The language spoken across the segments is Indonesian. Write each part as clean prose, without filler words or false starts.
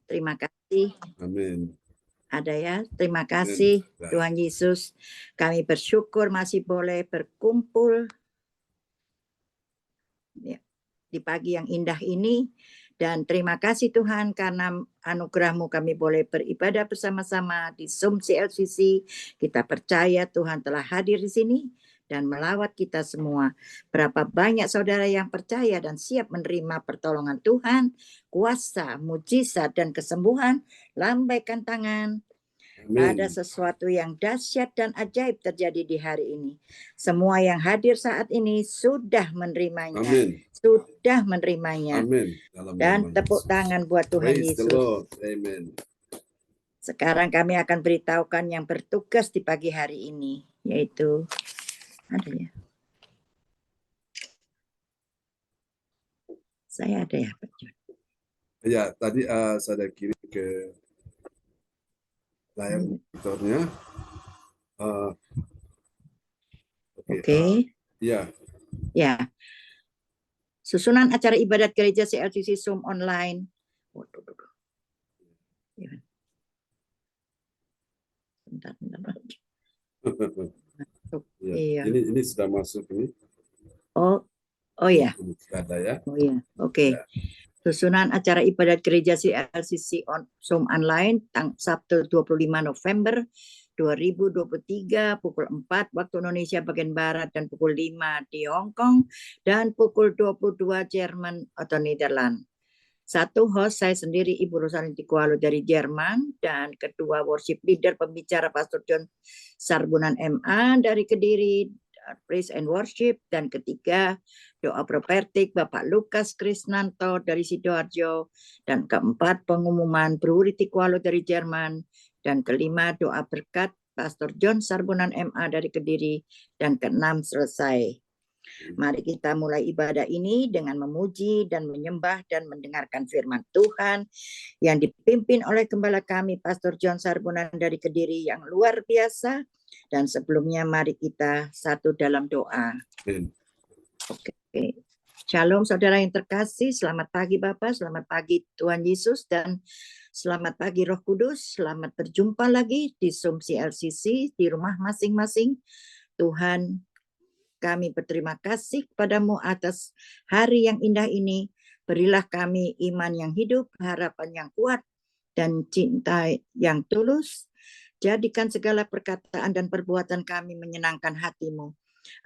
Terima kasih. Amin. Ada ya, terima kasih Amin. Tuhan Yesus. Kami bersyukur masih boleh berkumpul ya, di pagi yang indah ini. Dan terima kasih Tuhan karena anugerah-Mu kami boleh beribadah bersama-sama di Zoom CLCC. Kita percaya Tuhan telah hadir di sini dan melawat kita semua. Berapa banyak saudara yang percaya dan siap menerima pertolongan Tuhan, kuasa, mujizat, dan kesembuhan. Lambaikan tangan. Ada sesuatu yang dahsyat dan ajaib terjadi di hari ini. Semua yang hadir saat ini sudah menerimanya. Amin. Sudah menerimanya. Amin. Dan tepuk tangan buat Tuhan Praise the Yesus. Lord. Amen. Sekarang kami akan beritahukan yang bertugas di pagi hari ini, yaitu ada ya. Saya ada ya, Pak John. Ya, tadi saya kirim ke layar monitornya. Oke. Ya. Ya. Susunan acara ibadat gereja CLCC Zoom online. Bentar. Ya. Iya. Ini sudah masuk ini. Oh ya. Ini sudah ada ya. Oh ya. Oke. Ya. Susunan acara ibadat gereja CLCC Zoom online Sabtu 25 November 2023 pukul 4 waktu Indonesia bagian Barat dan pukul 5 di Hong Kong dan pukul 22 Jerman atau Nederland. Satu host saya sendiri Ibu Rosalinda Kualo dari Jerman dan kedua worship leader pembicara Pastor John Sarbunan MA dari Kediri Praise and Worship, dan ketiga doa profetik Bapak Lukas Krisnanto dari Sidoarjo, dan keempat pengumuman Bro Riti Kualo dari Jerman, dan kelima doa berkat Pastor John Sarbunan MA dari Kediri, dan keenam selesai. Mari kita mulai ibadah ini dengan memuji dan menyembah dan mendengarkan firman Tuhan yang dipimpin oleh gembala kami Pastor John Sarbunan dari Kediri yang luar biasa. Dan sebelumnya mari kita satu dalam doa. Oke. Shalom saudara yang terkasih, selamat pagi Bapak, selamat pagi Tuhan Yesus, dan selamat pagi Roh Kudus. Selamat berjumpa lagi di Zoom CLCC di rumah masing-masing. Tuhan, kami berterima kasih kepadamu atas hari yang indah ini. Berilah kami iman yang hidup, harapan yang kuat, dan cinta yang tulus. Jadikan segala perkataan dan perbuatan kami menyenangkan hati-Mu.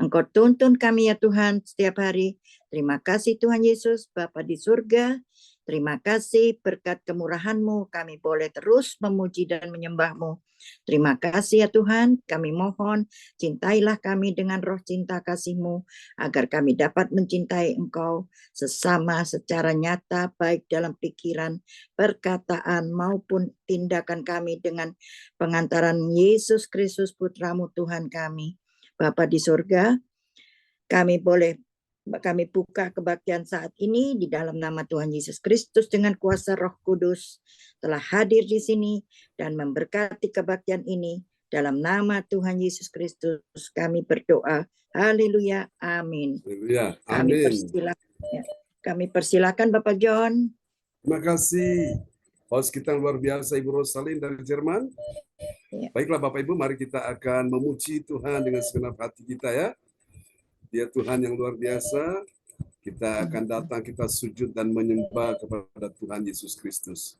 Engkau tuntun kami ya Tuhan setiap hari. Terima kasih Tuhan Yesus, Bapa di surga. Terima kasih berkat kemurahan-Mu kami boleh terus memuji dan menyembah-Mu. Terima kasih ya Tuhan, kami mohon cintailah kami dengan roh cinta kasih-Mu agar kami dapat mencintai Engkau sesama secara nyata baik dalam pikiran, perkataan maupun tindakan kami dengan pengantaran Yesus Kristus Putra-Mu Tuhan kami. Bapa di surga, kami buka kebaktian saat ini di dalam nama Tuhan Yesus Kristus dengan kuasa Roh Kudus telah hadir di sini dan memberkati kebaktian ini. Dalam nama Tuhan Yesus Kristus kami berdoa. Haleluya. Amin. Haleluya. Amin. Kami persilakan Bapak John. Terima kasih. Host kita luar biasa Ibu Rosalinda dari Jerman. Ya. Baiklah Bapak Ibu, mari kita akan memuji Tuhan dengan segenap hati kita ya. Dia Tuhan yang luar biasa. Kita akan datang, kita sujud dan menyembah kepada Tuhan Yesus Kristus.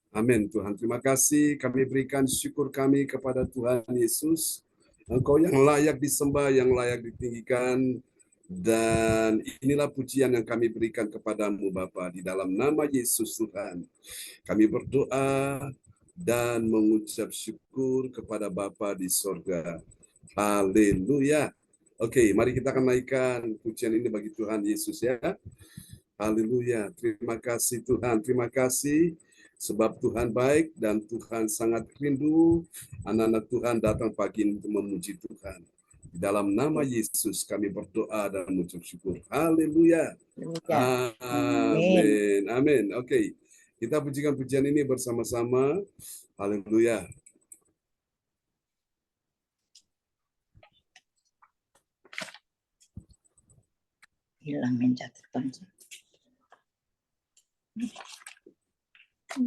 Amin Tuhan. Terima kasih. Kami berikan syukur kami kepada Tuhan Yesus. Engkau yang layak disembah, yang layak ditinggikan. Dan inilah pujian yang kami berikan kepadamu Bapa di dalam nama Yesus Tuhan. Kami berdoa dan mengucap syukur kepada Bapa di sorga. Haleluya. Oke, mari kita akan naikkan pujian ini bagi Tuhan Yesus ya. Haleluya. Terima kasih Tuhan. Terima kasih sebab Tuhan baik dan Tuhan sangat rindu anak-anak Tuhan datang pagi ini untuk memuji Tuhan. Di dalam nama Yesus kami berdoa dan mengucap syukur. Haleluya. Amin. Amin. Oke. Kita pujikan pujian ini bersama-sama. Haleluya. Hilang mencatatan. Dia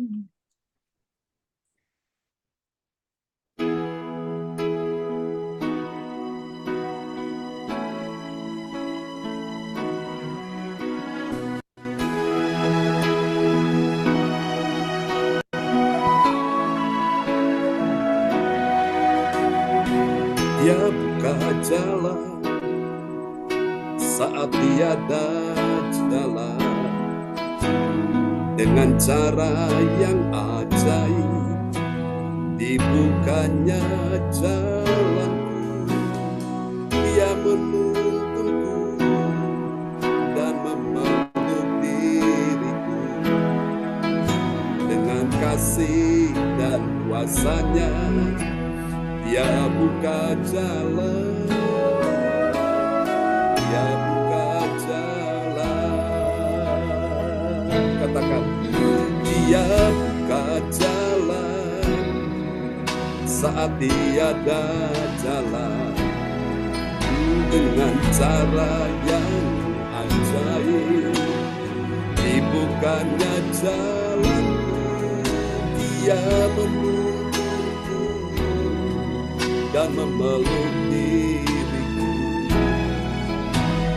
buka jalan saat tiada jalan, dengan cara yang ajaib dibukanya jalanku. Dia menuntunku dan memeluk diriku, dengan kasih dan kuasanya Dia buka jalan, Dia buka jalan. Katakan, Dia buka jalan saat tiada jalan, dengan cara yang ajaib dibukanya jalan. Dia menuntunku dan memeluk diriku,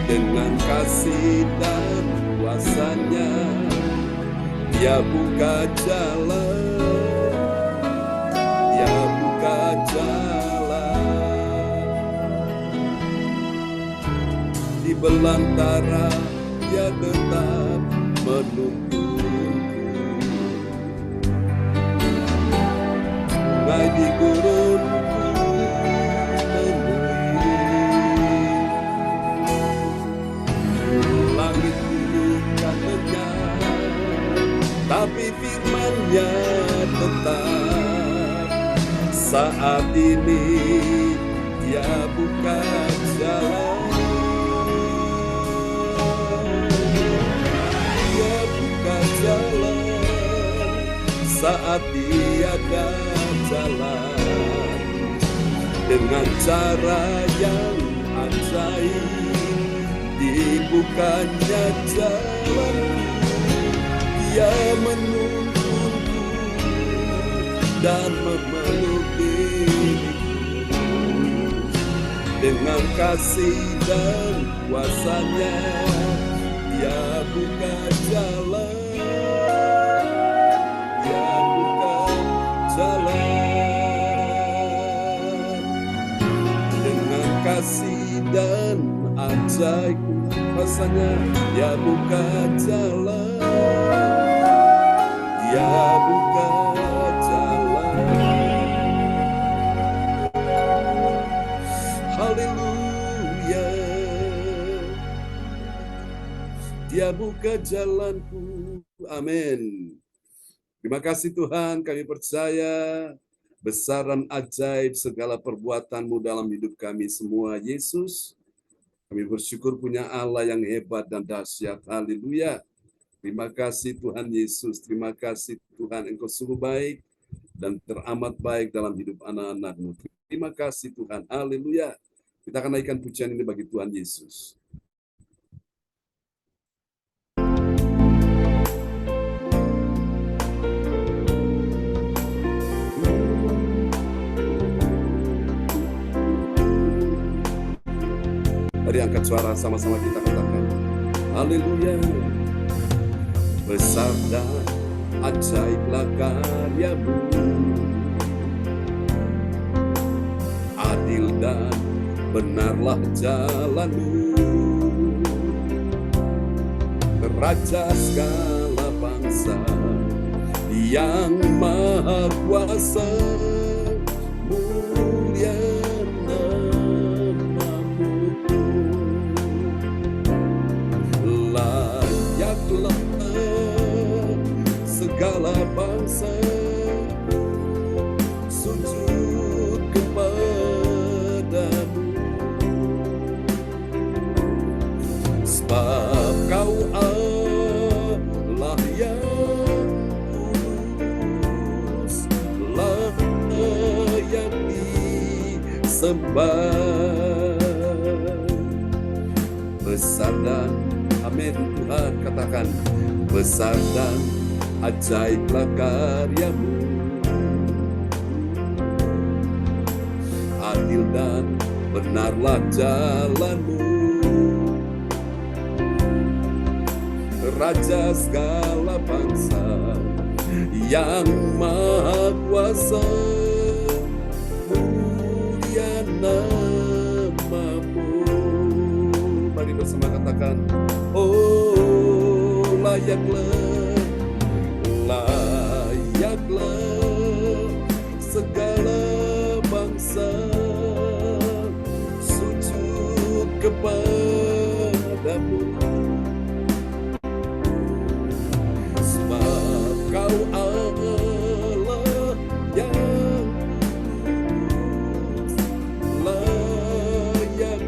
dengan kasih dan kuasanya Dia buka jalan, Dia buka jalan. Di belantara Dia tetap menuntunku, sungai di gurun tapi firman-Nya tetap. Saat ini Dia buka jalan, Dia buka jalan saat tiada jalan, dengan cara yang ajaib dibukanya jalan. Dia menuntunku dan memeluk diriku, dengan kasih dan kuasanya Dia buka jalan, Dia buka jalan, dengan kasih dan ajaib kuasanya Dia buka jalan, Dia buka jalan. Haleluya, Dia buka jalanku. Amin. Terima kasih Tuhan, kami percaya besar dan ajaib segala perbuatan-Mu dalam hidup kami semua, Yesus. Kami bersyukur punya Allah yang hebat dan dahsyat. Haleluya. Terima kasih Tuhan Yesus, terima kasih Tuhan, Engkau sungguh baik dan teramat baik dalam hidup anak-anak-Mu. Terima kasih Tuhan, haleluya. Kita akan naikkan pujian ini bagi Tuhan Yesus. Mari angkat suara sama-sama kita katakan, haleluya. Besar dan ajaiblah karya-Mu, adil dan benarlah jalan-Mu, Raja segala bangsa yang maha kuasa, mulia nama-Mu, layaklah segala bangsa sujud kepada-Mu, sebab Kau Allah yang kudus, layak disembah. Besar dan, amin Tuhan, katakan besar dan ajaiblah karyamu, adil dan benarlah jalanmu, Raja segala bangsa yang maha kuasa, mulia namamu. Mari bersama katakan, oh layaklah, layaklah segala bangsa sujud kepadamu, sebab kau Allah yang kudus, layak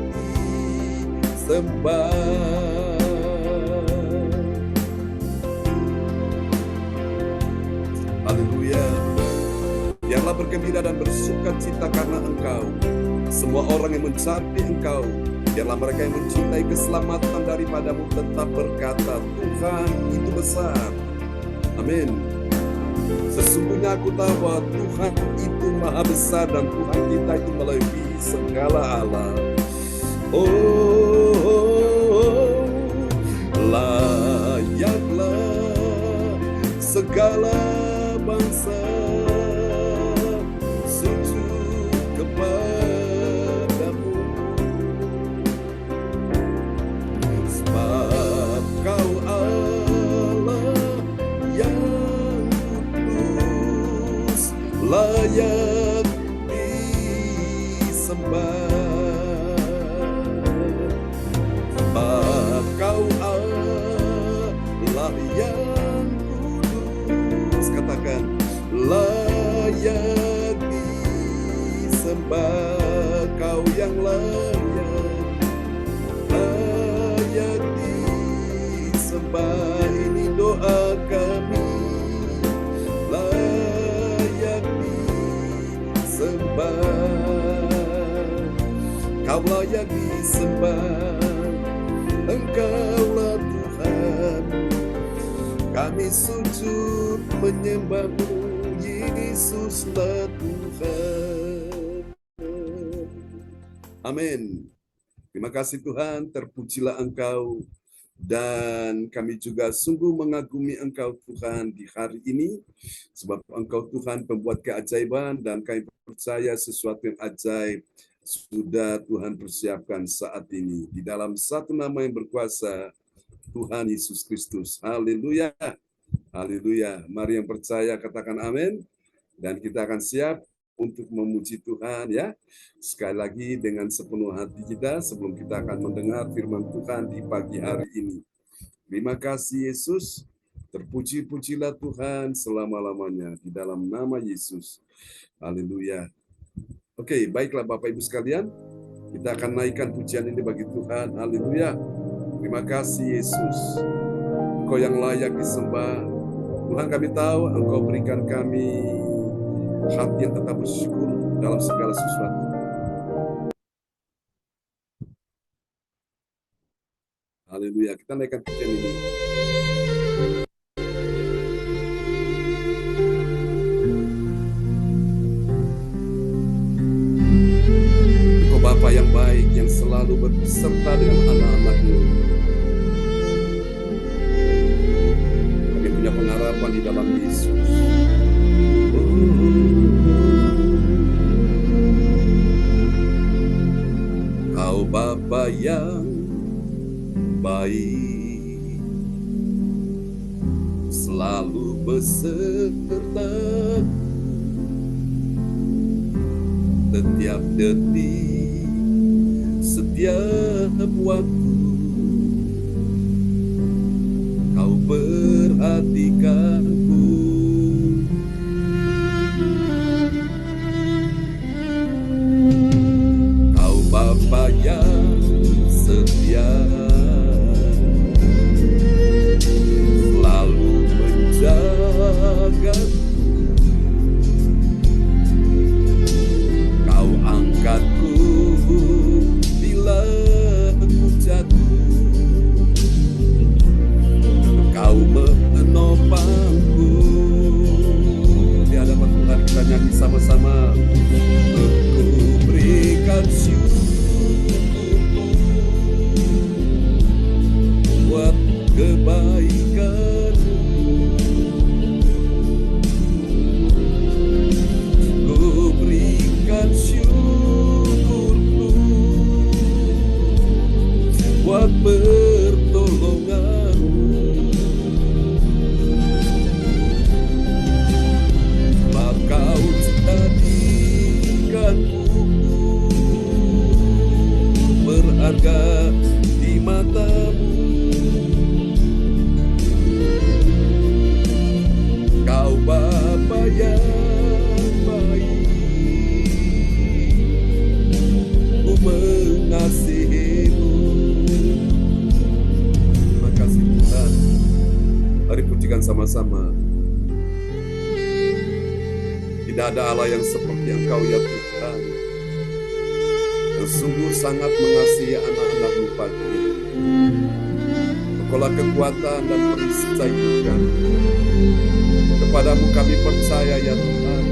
disembah. Haleluya. Biarlah bergembira dan bersuka cita karena Engkau. Semua orang yang mencari Engkau, biarlah mereka yang mencintai keselamatan daripadamu tetap berkata, Tuhan itu besar. Amin. Sesungguhnya aku tahu bahwa Tuhan itu maha besar dan Tuhan kita itu melebihi segala Allah. Oh, layaklah segala bangsa sujud kepadamu, sebab kau Allah yang kudus, layak disembah. Sebab kau Allah yang kudus, katakan, layak disembah. Kau yang layak disembah. Ini doa kami, layak disembah. Kau layak disembah, Engkaulah Tuhan. Kami sujud menyembahmu, Yesuslah Tuhan. Amin. Terima kasih Tuhan, terpujilah Engkau. Dan kami juga sungguh mengagumi Engkau Tuhan di hari ini. Sebab Engkau Tuhan pembuat keajaiban dan kami percaya sesuatu yang ajaib sudah Tuhan persiapkan saat ini. Di dalam satu nama yang berkuasa, Tuhan Yesus Kristus. Haleluya. Haleluya. Mari yang percaya katakan amin. Dan kita akan siap untuk memuji Tuhan ya. Sekali lagi dengan sepenuh hati kita sebelum kita akan mendengar firman Tuhan di pagi hari ini. Terima kasih Yesus. Terpuji-pujilah Tuhan selama-lamanya di dalam nama Yesus. Haleluya. Oke, baiklah Bapak Ibu sekalian. Kita akan naikkan pujian ini bagi Tuhan. Haleluya. Terima kasih Yesus. Engkau yang layak disembah. Tuhan, kami tahu Engkau berikan kami hati yang tetap bersyukur dalam segala sesuatu. Haleluya. Kita naikkan pujian ini. Engkau Bapa yang baik yang selalu berserta dengan anak-anak-Mu. Kami punya pengharapan di dalam Yesus. Kau Bapa yang baik, selalu beserta setiap detik, setiap waktu. Kau perhatikanku, Kau Bapa yang setia, selalu menjagaku. Kau angkatku bila ku jatuh. Kau menopangku bersama-sama. Tidak ada Allah yang seperti Engkau ya Tuhan, yang sungguh sangat mengasihi anak-anak-Mu pagi ini. Engkaulah kekuatan dan perisai kami. Kepadamu kami percaya ya Tuhan.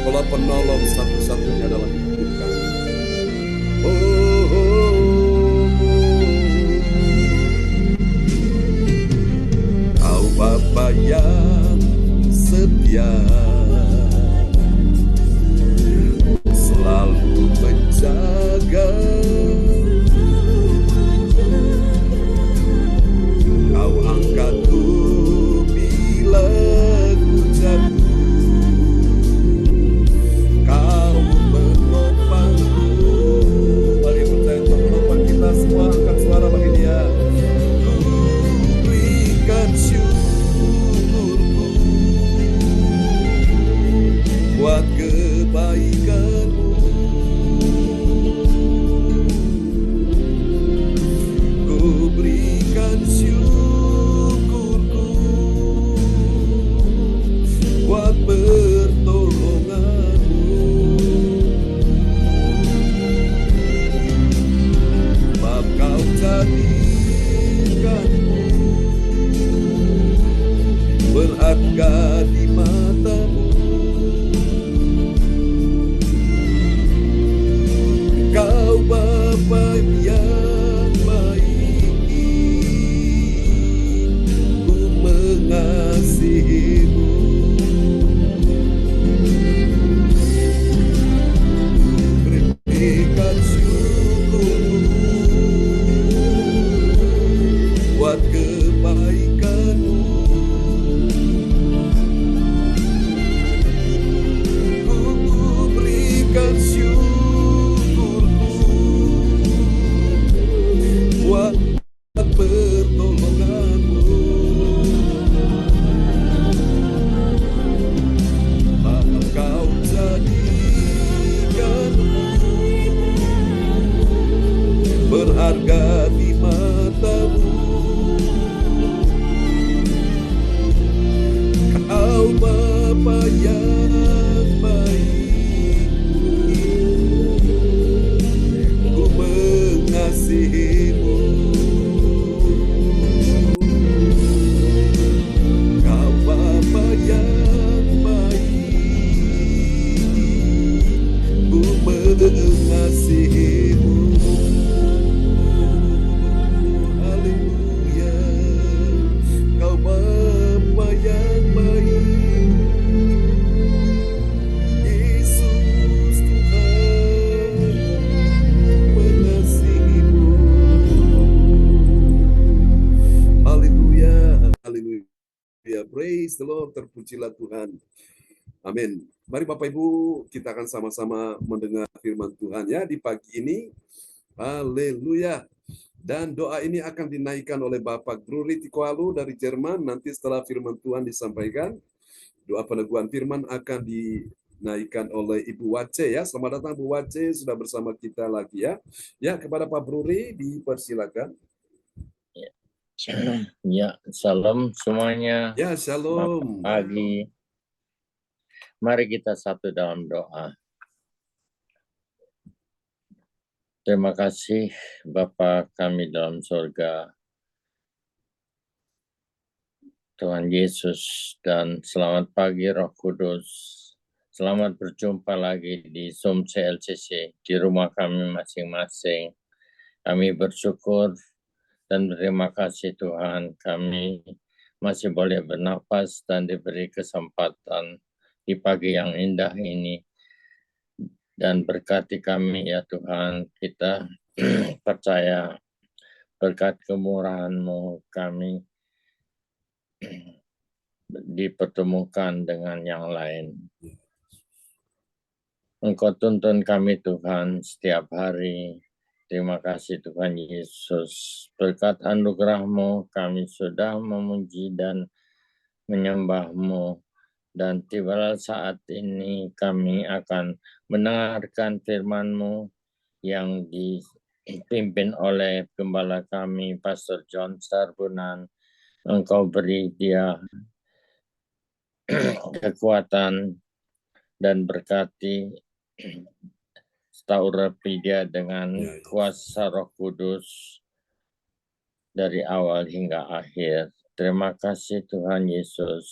Engkaulah penolong satu-satunya dalam hidup kami. Kau Bapa yang setia, selalu menjaga. Kau angkatku bila ku jatuh, Kau menopangku. Mari percaya untuk menopang kita semua, angkat suara bagi Dia. Ku berikan syukurku buat kebaikan-Mu. Ku berikan syukurku buat pertolongan-Mu. Sebab Kau jadikanku berharga di mata-Mu. Kau Bapa yang baik, ku mengasihi-Mu. Berikan syukurku buat kebaikan-Mu. Ku berikan syukurku buat pertolongan-Mu. Maka Kau jadikanku berharga di mata-Mu. Kau Bapa yang baik, ku mengasihi-Mu. Kau Bapa yang baik, ku mengasihi-Mu. Haleluya. Kau Bapa yang baik, Yesus Tuhan mengasihi-Mu. Haleluya, haleluya. Praise the Lord, terpujilah Tuhan. Amin. Mari Bapak Ibu, kita akan sama-sama mendengar firman Tuhan ya di pagi ini. Haleluya. Dan doa ini akan dinaikkan oleh Bapak Bruri Tikoalu dari Jerman. Nanti setelah firman Tuhan disampaikan, doa peneguhan firman akan dinaikkan oleh Ibu Wace ya. Selamat datang Bu Wace, sudah bersama kita lagi ya. Ya, kepada Pak Bruri dipersilakan. Ya, salam semuanya. Ya, shalom. Selamat pagi. Mari kita satu dalam doa. Terima kasih Bapa kami dalam surga, Tuhan Yesus, dan selamat pagi Roh Kudus. Selamat berjumpa lagi di Zoom CLCC di rumah kami masing-masing. Kami bersyukur dan berterima kasih Tuhan, kami masih boleh bernapas dan diberi kesempatan di pagi yang indah ini. Dan berkati kami ya Tuhan, kita percaya berkat kemurahan-Mu kami dipertemukan dengan yang lain. Engkau tuntun kami Tuhan setiap hari. Terima kasih Tuhan Yesus. Berkat anugerah-Mu kami sudah memuji dan menyembah-Mu. Dan tibalah saat ini kami akan mendengarkan firman-Mu yang dipimpin oleh Gembala kami, Pastor John Sarbunan. Engkau beri dia kekuatan dan berkati urapi dia dengan kuasa Roh Kudus dari awal hingga akhir. Terima kasih Tuhan Yesus,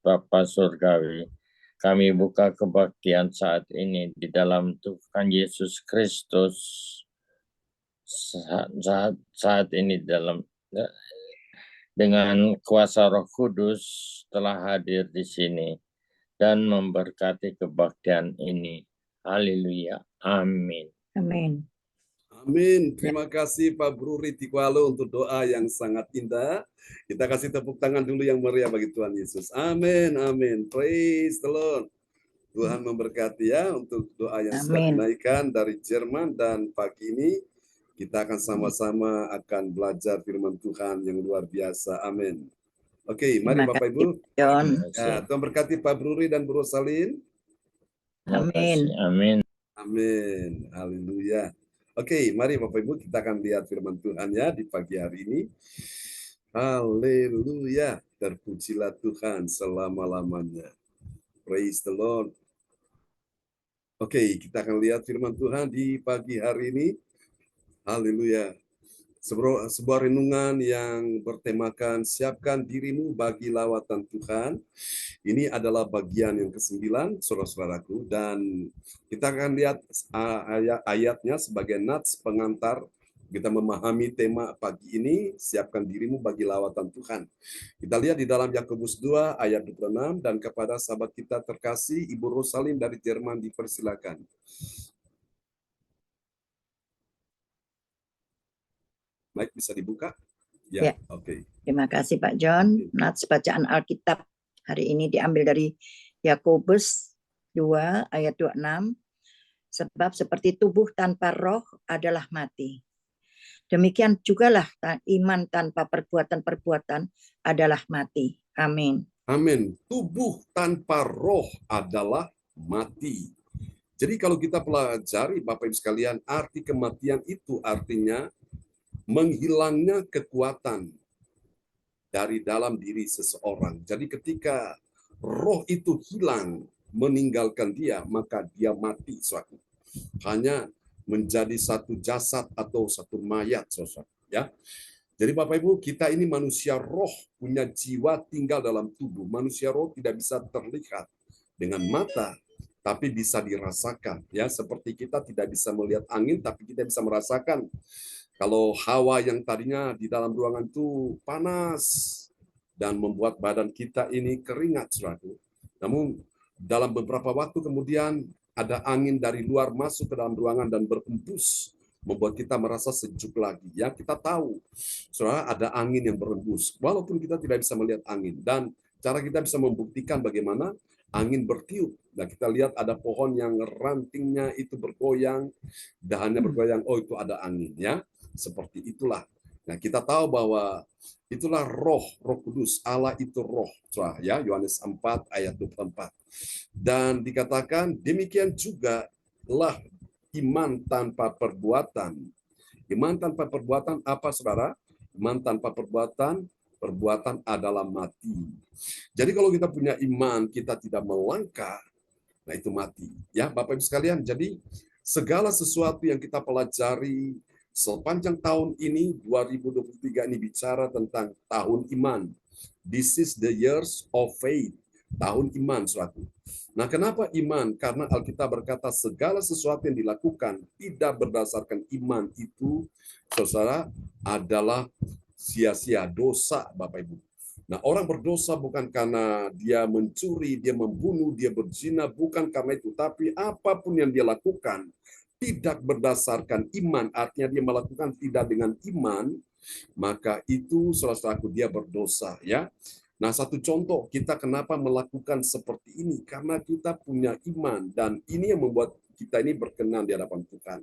Bapa Surgawi. Kami buka kebaktian saat ini di dalam Tuhan Yesus Kristus. Saat ini dengan kuasa Roh Kudus telah hadir di sini dan memberkati kebaktian ini. Haleluya. Amin. Amin. Amin. Terima kasih Pak Bruri Tikwalo untuk doa yang sangat indah. Kita kasih tepuk tangan dulu yang meriah bagi Tuhan Yesus. Amin. Amin. Praise the Lord. Tuhan memberkati ya untuk doa yang sudah dinaikkan dari Jerman, dan pagi ini kita akan sama-sama akan belajar firman Tuhan yang luar biasa. Amin. Oke, mari Bapak Ibu. Ya, Tuhan berkati Pak Bruri dan Bu Rosalin. Amin. Amin. Amin. Haleluya. Oke, mari Bapak Ibu kita akan lihat firman Tuhan ya di pagi hari ini. Haleluya. Terpujilah Tuhan selama-lamanya. Praise the Lord. Oke, kita akan lihat firman Tuhan di pagi hari ini. Haleluya. Sebuah renungan yang bertemakan siapkan dirimu bagi lawatan Tuhan. Ini adalah bagian yang ke-9, saudara-saudaraku, dan kita akan lihat ayatnya sebagai nats pengantar kita memahami tema pagi ini, siapkan dirimu bagi lawatan Tuhan. Kita lihat di dalam Yakobus 2 ayat 26, dan kepada sahabat kita terkasih Ibu Rosalin dari Jerman dipersilakan. Baik, bisa dibuka? Ya. Oke. Terima kasih Pak John. Nats bacaan Alkitab hari ini diambil dari Yakobus 2 ayat 26. Sebab seperti tubuh tanpa roh adalah mati, demikian jugalah iman tanpa perbuatan-perbuatan adalah mati. Amin. Amin. Tubuh tanpa roh adalah mati. Jadi kalau kita pelajari Bapak Ibu sekalian, arti kematian itu artinya menghilangnya kekuatan dari dalam diri seseorang. Jadi ketika roh itu hilang, meninggalkan dia, maka dia mati. Hanya menjadi satu jasad atau satu mayat. Ya. Jadi Bapak Ibu, kita ini manusia roh, punya jiwa tinggal dalam tubuh. Manusia roh tidak bisa terlihat dengan mata, tapi bisa dirasakan. Ya, seperti kita tidak bisa melihat angin, tapi kita bisa merasakan. Kalau hawa yang tadinya di dalam ruangan itu panas dan membuat badan kita ini keringat, saudaraku. Namun dalam beberapa waktu kemudian ada angin dari luar masuk ke dalam ruangan dan berhembus, membuat kita merasa sejuk lagi. Ya, kita tahu, saudara, ada angin yang berhembus, walaupun kita tidak bisa melihat angin. Dan cara kita bisa membuktikan bagaimana angin bertiup. Nah, kita lihat ada pohon yang rantingnya itu bergoyang, dahannya bergoyang. Oh, itu ada angin, ya. Seperti itulah. Nah, kita tahu bahwa itulah roh kudus. Allah itu roh. Ya, Yohanes 4 ayat 24. Dan dikatakan demikian juga lah iman tanpa perbuatan. Iman tanpa perbuatan apa, saudara? Iman tanpa perbuatan adalah mati. Jadi kalau kita punya iman, kita tidak melangkah, nah itu mati. Ya, Bapak Ibu sekalian, jadi segala sesuatu yang kita pelajari sepanjang tahun ini, 2023 ini bicara tentang tahun iman. This is the years of faith. Tahun iman, suatu. Nah, kenapa iman? Karena Alkitab berkata segala sesuatu yang dilakukan tidak berdasarkan iman itu, saudara, adalah sia-sia, dosa, Bapak Ibu. Nah, orang berdosa bukan karena dia mencuri, dia membunuh, dia berzina, bukan karena itu. Tapi apapun yang dia lakukan, tidak berdasarkan iman, artinya dia melakukan tidak dengan iman, maka itu saudara-saudaraku dia berdosa, ya. Nah, satu contoh kita kenapa melakukan seperti ini, karena kita punya iman, dan ini yang membuat kita ini berkenan di hadapan Tuhan.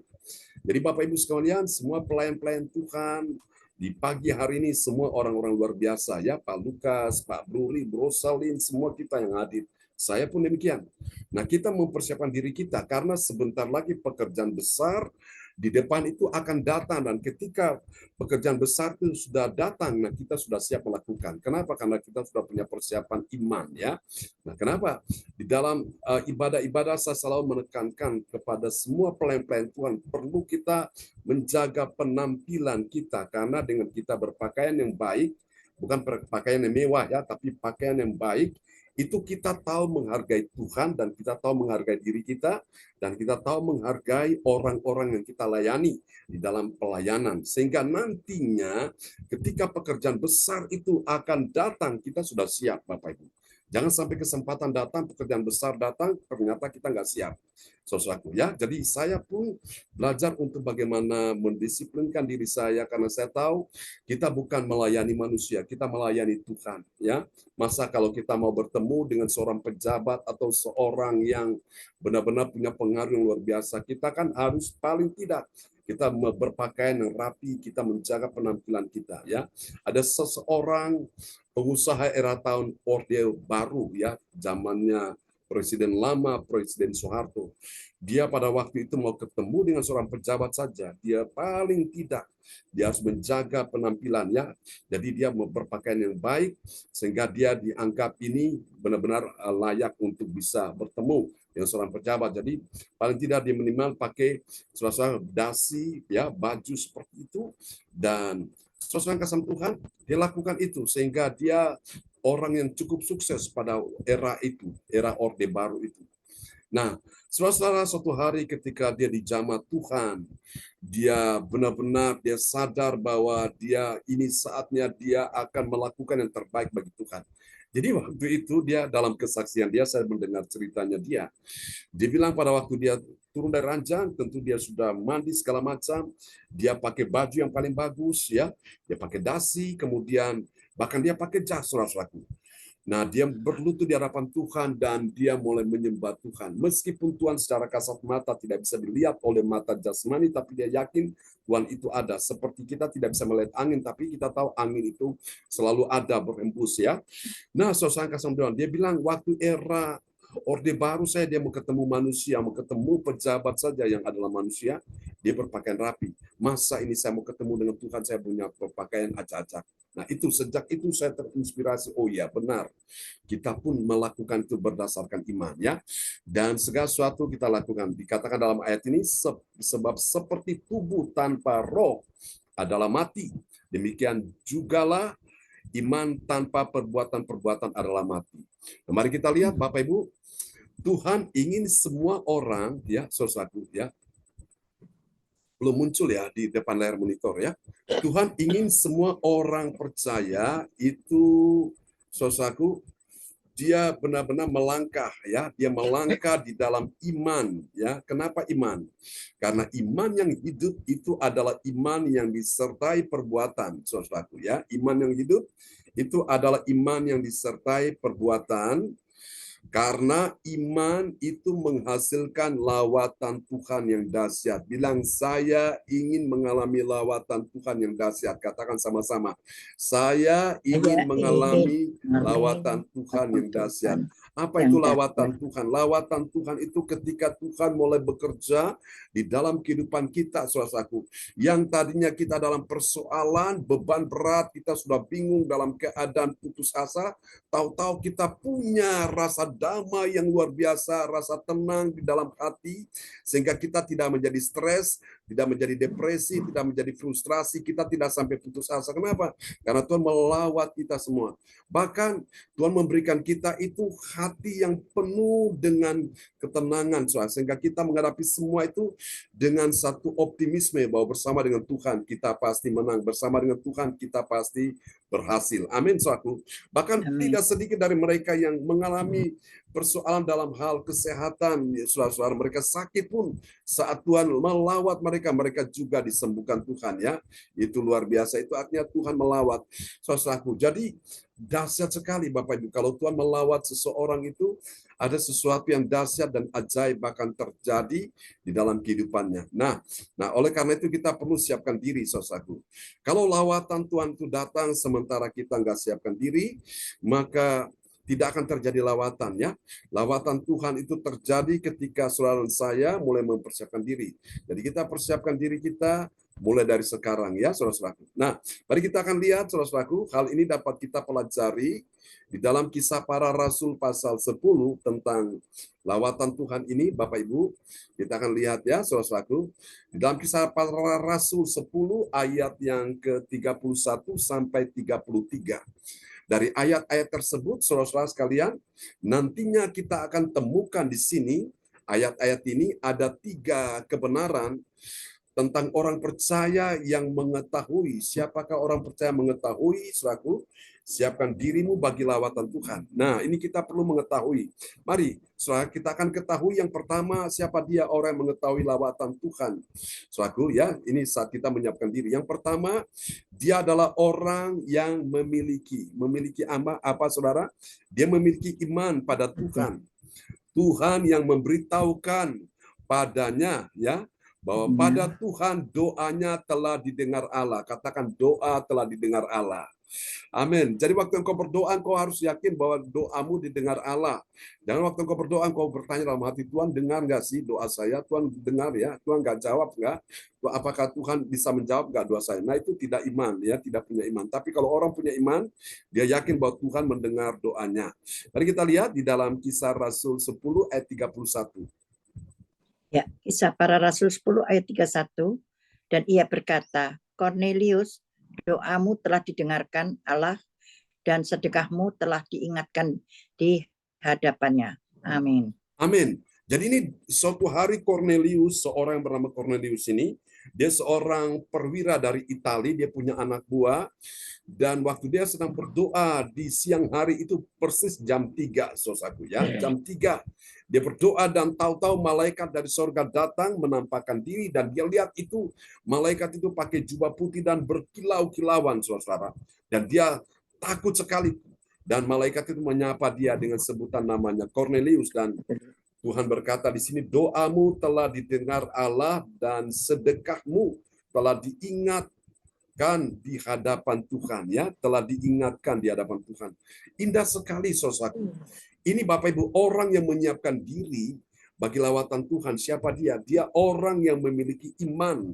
Jadi Bapak Ibu sekalian, semua pelayan-pelayan Tuhan di pagi hari ini semua orang-orang luar biasa, ya, Pak Lukas, Pak Bruri, Bu Rosalin, semua kita yang hadir. Saya pun demikian. Nah, kita mempersiapkan diri kita karena sebentar lagi pekerjaan besar di depan itu akan datang, dan ketika pekerjaan besar itu sudah datang, nah kita sudah siap melakukan. Kenapa? Karena kita sudah punya persiapan iman, ya. Nah, kenapa? Di dalam ibadah-ibadah saya selalu menekankan kepada semua pelayan-pelayan Tuhan, perlu kita menjaga penampilan kita, karena dengan kita berpakaian yang baik, bukan pakaian yang mewah ya, tapi pakaian yang baik, itu kita tahu menghargai Tuhan, dan kita tahu menghargai diri kita, dan kita tahu menghargai orang-orang yang kita layani di dalam pelayanan. Sehingga nantinya ketika pekerjaan besar itu akan datang, kita sudah siap, Bapak Ibu. Jangan sampai kesempatan datang, pekerjaan besar datang, ternyata kita nggak siap. Saudaraku, ya. Jadi saya pun belajar untuk bagaimana mendisiplinkan diri saya, karena saya tahu kita bukan melayani manusia, kita melayani Tuhan, ya. Masa kalau kita mau bertemu dengan seorang pejabat atau seorang yang benar-benar punya pengaruh yang luar biasa, kita kan harus paling tidak kita berpakaian yang rapi, kita menjaga penampilan kita, ya. Ada seseorang pengusaha era tahun Orde Baru, ya, zamannya Presiden lama, Presiden Soeharto. Dia pada waktu itu mau ketemu dengan seorang pejabat saja, dia paling tidak, dia harus menjaga penampilannya. Jadi dia mau berpakaian yang baik, sehingga dia dianggap ini benar-benar layak untuk bisa bertemu dengan seorang pejabat. Jadi paling tidak dia minimal pakai suasana dasi, ya, baju seperti itu, dan sesuai kasih Tuhan, dia lakukan itu sehingga dia orang yang cukup sukses pada era itu, era Orde Baru itu. Nah, suatu hari ketika dia dijamah Tuhan, dia benar-benar dia sadar bahwa dia ini saatnya dia akan melakukan yang terbaik bagi Tuhan. Jadi waktu itu dia dalam kesaksian dia, saya mendengar ceritanya dia. Dia bilang pada waktu dia turun dari ranjang, tentu dia sudah mandi segala macam, dia pakai baju yang paling bagus, ya, dia pakai dasi, kemudian bahkan dia pakai jas, saudara-saudaraku. Nah, dia berlutut di hadapan Tuhan dan dia mulai menyembah Tuhan. Meskipun Tuhan secara kasat mata tidak bisa dilihat oleh mata jasmani, tapi dia yakin Tuhan itu ada. Seperti kita tidak bisa melihat angin, tapi kita tahu angin itu selalu ada berhembus, ya. Nah, saudara kasih Tuhan, dia bilang waktu era Orde Baru saya, dia mau ketemu manusia, mau ketemu pejabat saja yang adalah manusia, dia berpakaian rapi. Masa ini saya mau ketemu dengan Tuhan, saya punya berpakaian acak-acak. Nah, itu sejak itu saya terinspirasi, oh ya benar, kita pun melakukan itu berdasarkan iman, ya. Dan segala sesuatu kita lakukan. Dikatakan dalam ayat ini, sebab seperti tubuh tanpa roh adalah mati, demikian jugalah iman tanpa perbuatan-perbuatan adalah mati. Nah, mari kita lihat Bapak Ibu, Tuhan ingin semua orang, ya, saudaraku, ya, belum muncul ya di depan layar monitor, ya. Tuhan ingin semua orang percaya itu, saudaraku, dia benar-benar melangkah, ya, dia melangkah di dalam iman, ya. Kenapa iman? Karena iman yang hidup itu adalah iman yang disertai perbuatan, saudaraku, ya. Iman yang hidup itu adalah iman yang disertai perbuatan. Karena iman itu menghasilkan lawatan Tuhan yang dahsyat. Bilang, saya ingin mengalami lawatan Tuhan yang dahsyat. Katakan sama-sama. Saya ingin mengalami lawatan Tuhan yang dahsyat. Apa itu lawatan Tuhan? Lawatan Tuhan itu ketika Tuhan mulai bekerja di dalam kehidupan kita, saudaraku. Yang tadinya kita dalam persoalan, beban berat, kita sudah bingung dalam keadaan putus asa, tahu-tahu kita punya rasa damai yang luar biasa, rasa tenang di dalam hati, sehingga kita tidak menjadi stres, tidak menjadi depresi, tidak menjadi frustrasi, kita tidak sampai putus asa. Kenapa? Karena Tuhan melawat kita semua. Bahkan Tuhan memberikan kita itu hati yang penuh dengan ketenangan, sehingga kita menghadapi semua itu dengan satu optimisme bahwa bersama dengan Tuhan kita pasti menang, bersama dengan Tuhan kita pasti berhasil. Amin, saudaraku. Bahkan tidak sedikit dari mereka yang mengalami persoalan dalam hal kesehatan, saudara-saudara, mereka sakit pun saat Tuhan melawat mereka, mereka juga disembuhkan Tuhan, ya. Itu luar biasa, itu artinya Tuhan melawat, saudaraku. Jadi dahsyat sekali Bapak Ibu, kalau Tuhan melawat seseorang itu ada sesuatu yang dahsyat dan ajaib akan terjadi di dalam kehidupannya. Nah, oleh karena itu kita perlu siapkan diri, saudaraku. Kalau lawatan Tuhan itu datang sementara kita nggak siapkan diri, maka tidak akan terjadi lawatan ya. Lawatan Tuhan itu terjadi ketika saudara dan saya mulai mempersiapkan diri. Jadi kita persiapkan diri kita mulai dari sekarang ya, saudara-saudaraku. Nah, mari kita akan lihat saudara-saudaraku, hal ini dapat kita pelajari di dalam Kisah Para Rasul pasal 10 tentang lawatan Tuhan ini, Bapak Ibu. Kita akan lihat ya, saudara-saudaraku. Di dalam Kisah Para Rasul 10 ayat yang ke-31 sampai 33. Dari ayat-ayat tersebut, saudara-saudara sekalian, nantinya kita akan temukan di sini, ayat-ayat ini ada 3 kebenaran tentang orang percaya yang mengetahui. Siapakah orang percaya mengetahui, saudaraku? Siapkan dirimu bagi lawatan Tuhan. Nah, ini kita perlu mengetahui. Mari, saudara, kita akan ketahui yang pertama, siapa dia orang yang mengetahui lawatan Tuhan. Saudaraku, ya, ini saat kita menyiapkan diri. Yang pertama, dia adalah orang yang memiliki apa, saudara? Dia memiliki iman pada Tuhan. Tuhan yang memberitahukan padanya, ya, bahwa pada Tuhan doanya telah didengar Allah. Katakan, doa telah didengar Allah. Amin. Jadi waktu engkau berdoa, engkau harus yakin bahwa doamu didengar Allah. Jangan waktu engkau berdoa, engkau bertanya dalam hati, Tuhan dengar nggak sih doa saya? Tuhan dengar ya? Tuhan nggak jawab nggak? Apakah Tuhan bisa menjawab nggak doa saya? Nah, itu tidak iman, ya, tidak punya iman. Tapi kalau orang punya iman, dia yakin bahwa Tuhan mendengar doanya. Mari kita lihat di dalam Kisah Rasul 10 ayat 31. Ya, Kisah Para Rasul 10 ayat 31. Dan ia berkata, Cornelius, doamu telah didengarkan Allah dan sedekahmu telah diingatkan di hadapannya. Amin. Amin. Jadi ini suatu hari Cornelius, seorang yang bernama Cornelius ini, dia seorang perwira dari Italia, dia punya anak buah, dan waktu dia sedang berdoa di siang hari itu persis jam 3, saudaraku ya, jam 3. Dia berdoa dan tahu-tahu malaikat dari surga datang menampakkan diri dan dia lihat itu malaikat itu pakai jubah putih dan berkilau-kilauan, saudara. Dan dia takut sekali. Dan malaikat itu menyapa dia dengan sebutan namanya Cornelius, dan Tuhan berkata di sini, doamu telah didengar Allah dan sedekahmu telah diingatkan di hadapan Tuhan, ya, telah diingatkan di hadapan Tuhan. Indah sekali, saudaraku. Ini Bapak Ibu, orang yang menyiapkan diri bagi lawatan Tuhan. Siapa dia? Dia orang yang memiliki iman.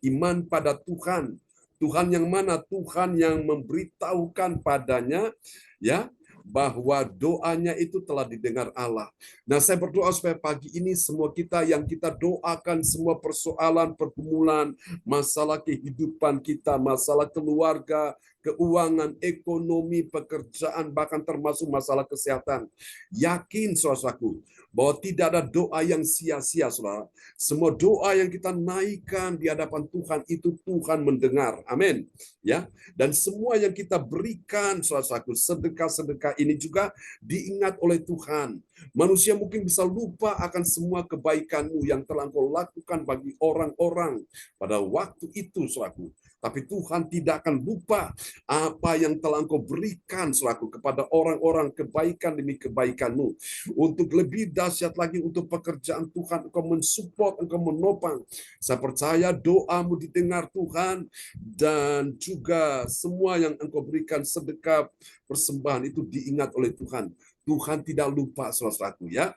Iman pada Tuhan. Tuhan yang mana? Tuhan yang memberitahukan padanya, ya, bahwa doanya itu telah didengar Allah. Nah, saya berdoa supaya pagi ini semua kita yang kita doakan semua persoalan, pergumulan, masalah kehidupan kita, masalah keluarga, keuangan, ekonomi, pekerjaan, bahkan termasuk masalah kesehatan. Yakin, saudaraku, bahwa tidak ada doa yang sia-sia, saudara. Semua doa yang kita naikkan di hadapan Tuhan itu Tuhan mendengar. Amin. Ya. Dan semua yang kita berikan, saudaraku, sedekah-sedekah ini juga diingat oleh Tuhan. Manusia mungkin bisa lupa akan semua kebaikanmu yang telah engkau lakukan bagi orang-orang pada waktu itu, saudaraku. Tapi Tuhan tidak akan lupa apa yang telah engkau berikan, saudaraku, kepada orang-orang, kebaikan demi kebaikanmu. Untuk lebih dahsyat lagi, untuk pekerjaan Tuhan, engkau mensupport, engkau menopang. Saya percaya doamu didengar Tuhan, dan juga semua yang engkau berikan sedekah, persembahan itu diingat oleh Tuhan. Tuhan tidak lupa, saudaraku, ya.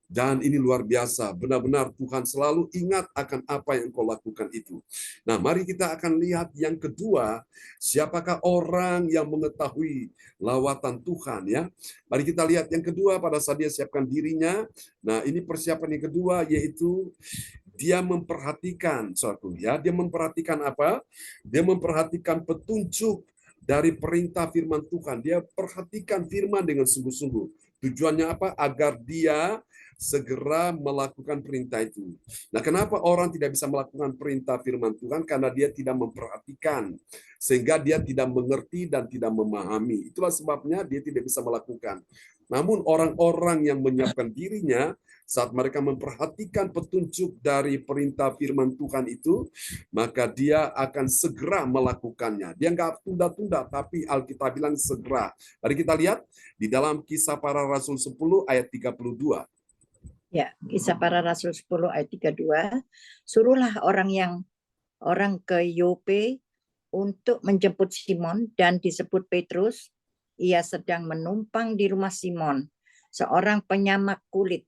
Dan ini luar biasa, benar-benar Tuhan selalu ingat akan apa yang kau lakukan itu. Nah, mari kita akan lihat yang kedua, siapakah orang yang mengetahui lawatan Tuhan, ya. Mari kita lihat yang kedua, pada saat dia siapkan dirinya. Nah, ini persiapan yang kedua, yaitu dia memperhatikan, saudaraku, ya. Dia memperhatikan apa? Dia memperhatikan petunjuk dari perintah firman Tuhan. Dia perhatikan firman dengan sungguh-sungguh. Tujuannya apa? Agar dia segera melakukan perintah itu. Nah, kenapa orang tidak bisa melakukan perintah firman Tuhan? Karena dia tidak memperhatikan, sehingga dia tidak mengerti dan tidak memahami. Itulah sebabnya dia tidak bisa melakukan. Namun orang-orang yang menyiapkan dirinya, saat mereka memperhatikan petunjuk dari perintah firman Tuhan itu, maka dia akan segera melakukannya. Dia nggak tunda-tunda, tapi Alkitab bilang segera. Mari kita lihat di dalam Kisah Para Rasul 10 ayat 32. Ya, Kisah Para Rasul 10 ayat 32. Suruhlah orang ke Yope untuk menjemput Simon dan disebut Petrus. ia sedang menumpang di rumah Simon, seorang penyamak kulit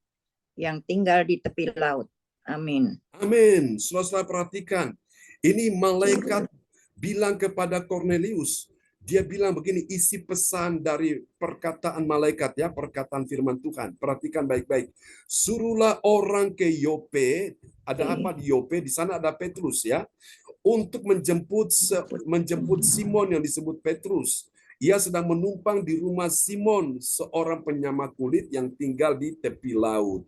yang tinggal di tepi laut. Amin. Amin. Saudara perhatikan, ini malaikat bilang kepada Kornelius. Dia bilang begini, isi pesan dari perkataan malaikat ya, perkataan firman Tuhan. Perhatikan baik-baik. Suruhlah orang ke Yope. Ada apa di Yope? Di sana ada Petrus ya. Untuk menjemput Simon yang disebut Petrus. Ia sedang menumpang di rumah Simon, seorang penyamak kulit yang tinggal di tepi laut.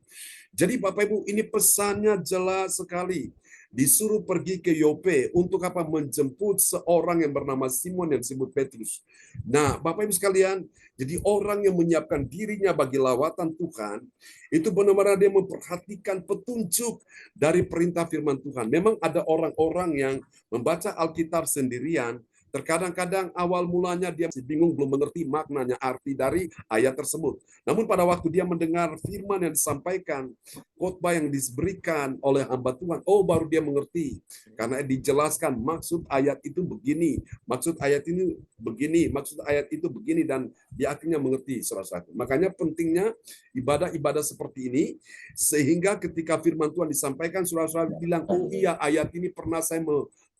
Jadi Bapak Ibu, ini pesannya jelas sekali. Disuruh pergi ke Yope untuk apa? Menjemput seorang yang bernama Simon yang disebut Petrus. Nah, Bapak Ibu sekalian, jadi orang yang menyiapkan dirinya bagi lawatan Tuhan, itu benar-benar dia memperhatikan petunjuk dari perintah firman Tuhan. Memang ada orang-orang yang membaca Alkitab sendirian, terkadang-kadang awal mulanya dia masih bingung, belum mengerti maknanya, arti dari ayat tersebut. Namun pada waktu dia mendengar firman yang disampaikan, khotbah yang diberikan oleh hamba Tuhan, oh baru dia mengerti. Karena dijelaskan maksud ayat itu begini, maksud ayat ini begini, maksud ayat itu begini, dan dia akhirnya mengerti, saudara-saudara. Makanya pentingnya ibadah-ibadah seperti ini, sehingga ketika firman Tuhan disampaikan, saudara-saudara bilang, oh iya ayat ini pernah saya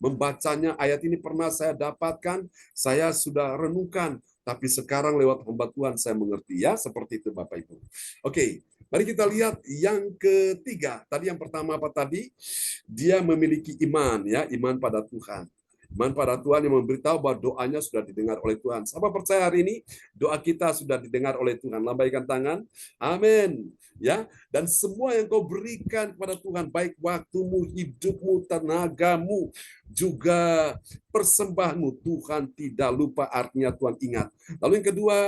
membacanya, ayat ini pernah saya dapatkan, saya sudah renungkan, tapi sekarang lewat hamba Tuhan saya mengerti ya, seperti itu Bapak Ibu. Oke, mari kita lihat yang ketiga. Tadi yang pertama apa tadi? Dia memiliki iman ya, iman pada Tuhan. Iman pada Tuhan yang memberitahu bahwa doanya sudah didengar oleh Tuhan. Siapa percaya hari ini doa kita sudah didengar oleh Tuhan? Lambaikan tangan. Amin. Ya, dan semua yang kau berikan kepada Tuhan, baik waktumu, hidupmu, tenagamu, juga persembahanmu, Tuhan tidak lupa, artinya Tuhan ingat. Lalu yang kedua,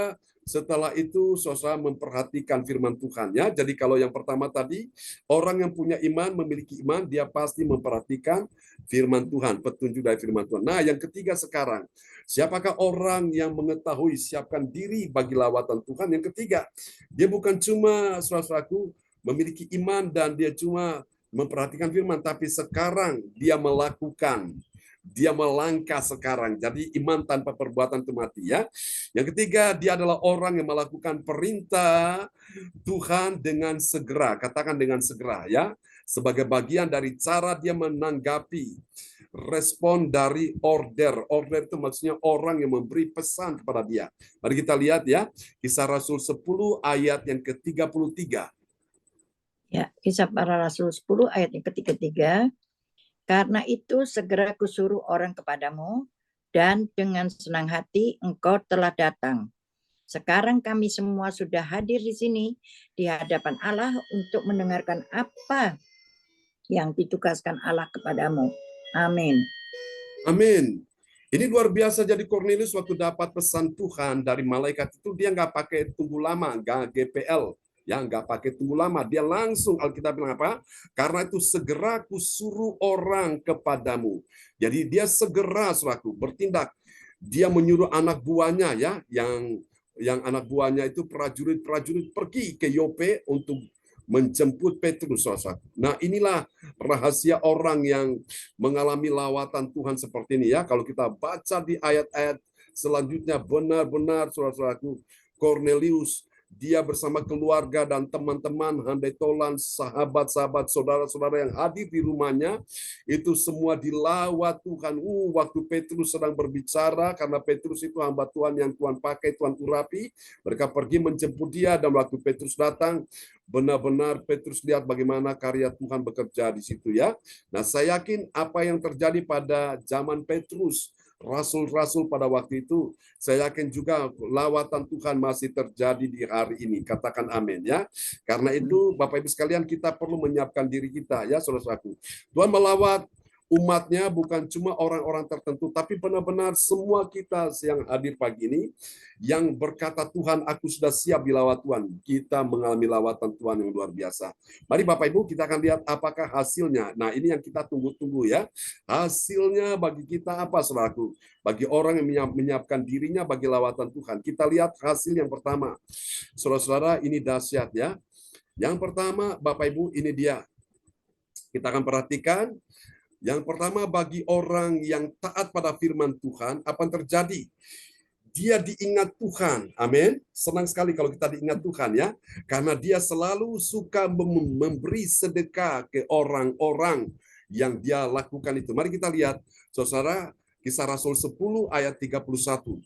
setelah itu saudara memperhatikan firman Tuhan ya. Jadi kalau yang pertama tadi, orang yang punya iman, memiliki iman, dia pasti memperhatikan firman Tuhan, petunjuk dari firman Tuhan. Nah, yang ketiga sekarang, siapakah orang yang mengetahui siapkan diri bagi lawatan Tuhan? Yang ketiga, dia bukan cuma saudaraku memiliki iman dan dia cuma memperhatikan firman, tapi sekarang dia melakukan. Dia melangkah sekarang. Jadi iman tanpa perbuatan itu mati ya. Yang ketiga, dia adalah orang yang melakukan perintah Tuhan dengan segera. Katakan dengan segera ya. Sebagai bagian dari cara dia menanggapi respon dari order. Order itu maksudnya orang yang memberi pesan kepada dia. Mari kita lihat ya. Kisah Rasul 10 ayat yang ke-33. Ya, Kisah Para Rasul 10 ayat yang ke-33. Karena itu segera kusuruh orang kepadamu, dan dengan senang hati engkau telah datang. Sekarang kami semua sudah hadir di sini di hadapan Allah untuk mendengarkan apa yang ditugaskan Allah kepadamu. Amin. Amin. Ini luar biasa. Jadi Kornelius waktu dapat pesan Tuhan dari malaikat itu, dia nggak pakai tunggu lama, nggak GPL. Ya, nggak pakai tunggu lama. Dia langsung, Alkitab bilang apa? Karena itu segera kusuruh orang kepadamu. Jadi dia segera selaku bertindak. Dia menyuruh anak buahnya ya, yang anak buahnya itu prajurit-prajurit pergi ke Yope untuk menjemput Petrus. Nah, inilah rahasia orang yang mengalami lawatan Tuhan seperti ini ya. Kalau kita baca di ayat-ayat selanjutnya, benar-benar saudaraku, Kornelius dia bersama keluarga dan teman-teman, handai tolan, sahabat-sahabat, saudara-saudara yang hadir di rumahnya, itu semua dilawat Tuhan. Waktu Petrus sedang berbicara, karena Petrus itu hamba Tuhan yang Tuhan pakai, Tuhan urapi, mereka pergi menjemput dia, dan waktu Petrus datang, benar-benar Petrus lihat bagaimana karya Tuhan bekerja di situ ya. Nah, saya yakin apa yang terjadi pada zaman Petrus, rasul-rasul pada waktu itu, saya yakin juga lawatan Tuhan masih terjadi di hari ini. Katakan amin ya. Karena itu Bapak Ibu sekalian, kita perlu menyiapkan diri kita ya, saudaraku. Tuhan melawat umatnya bukan cuma orang-orang tertentu, tapi benar-benar semua kita yang hadir pagi ini, yang berkata Tuhan, aku sudah siap dilawat Tuhan. Kita mengalami lawatan Tuhan yang luar biasa. Mari Bapak Ibu, kita akan lihat apakah hasilnya. Nah, ini yang kita tunggu-tunggu ya. Hasilnya bagi kita apa, saudaraku? Bagi orang yang menyiapkan dirinya bagi lawatan Tuhan. Kita lihat hasil yang pertama. Saudara-saudara, ini dahsyat ya. Yang pertama, Bapak Ibu, ini dia. Kita akan perhatikan. Yang pertama, bagi orang yang taat pada firman Tuhan, apa yang terjadi? dia diingat Tuhan. Amin. Senang sekali kalau kita diingat Tuhan ya. Karena dia selalu suka memberi sedekah ke orang-orang yang dia lakukan itu. Mari kita lihat, saudara, Kisah Rasul 10 ayat 31.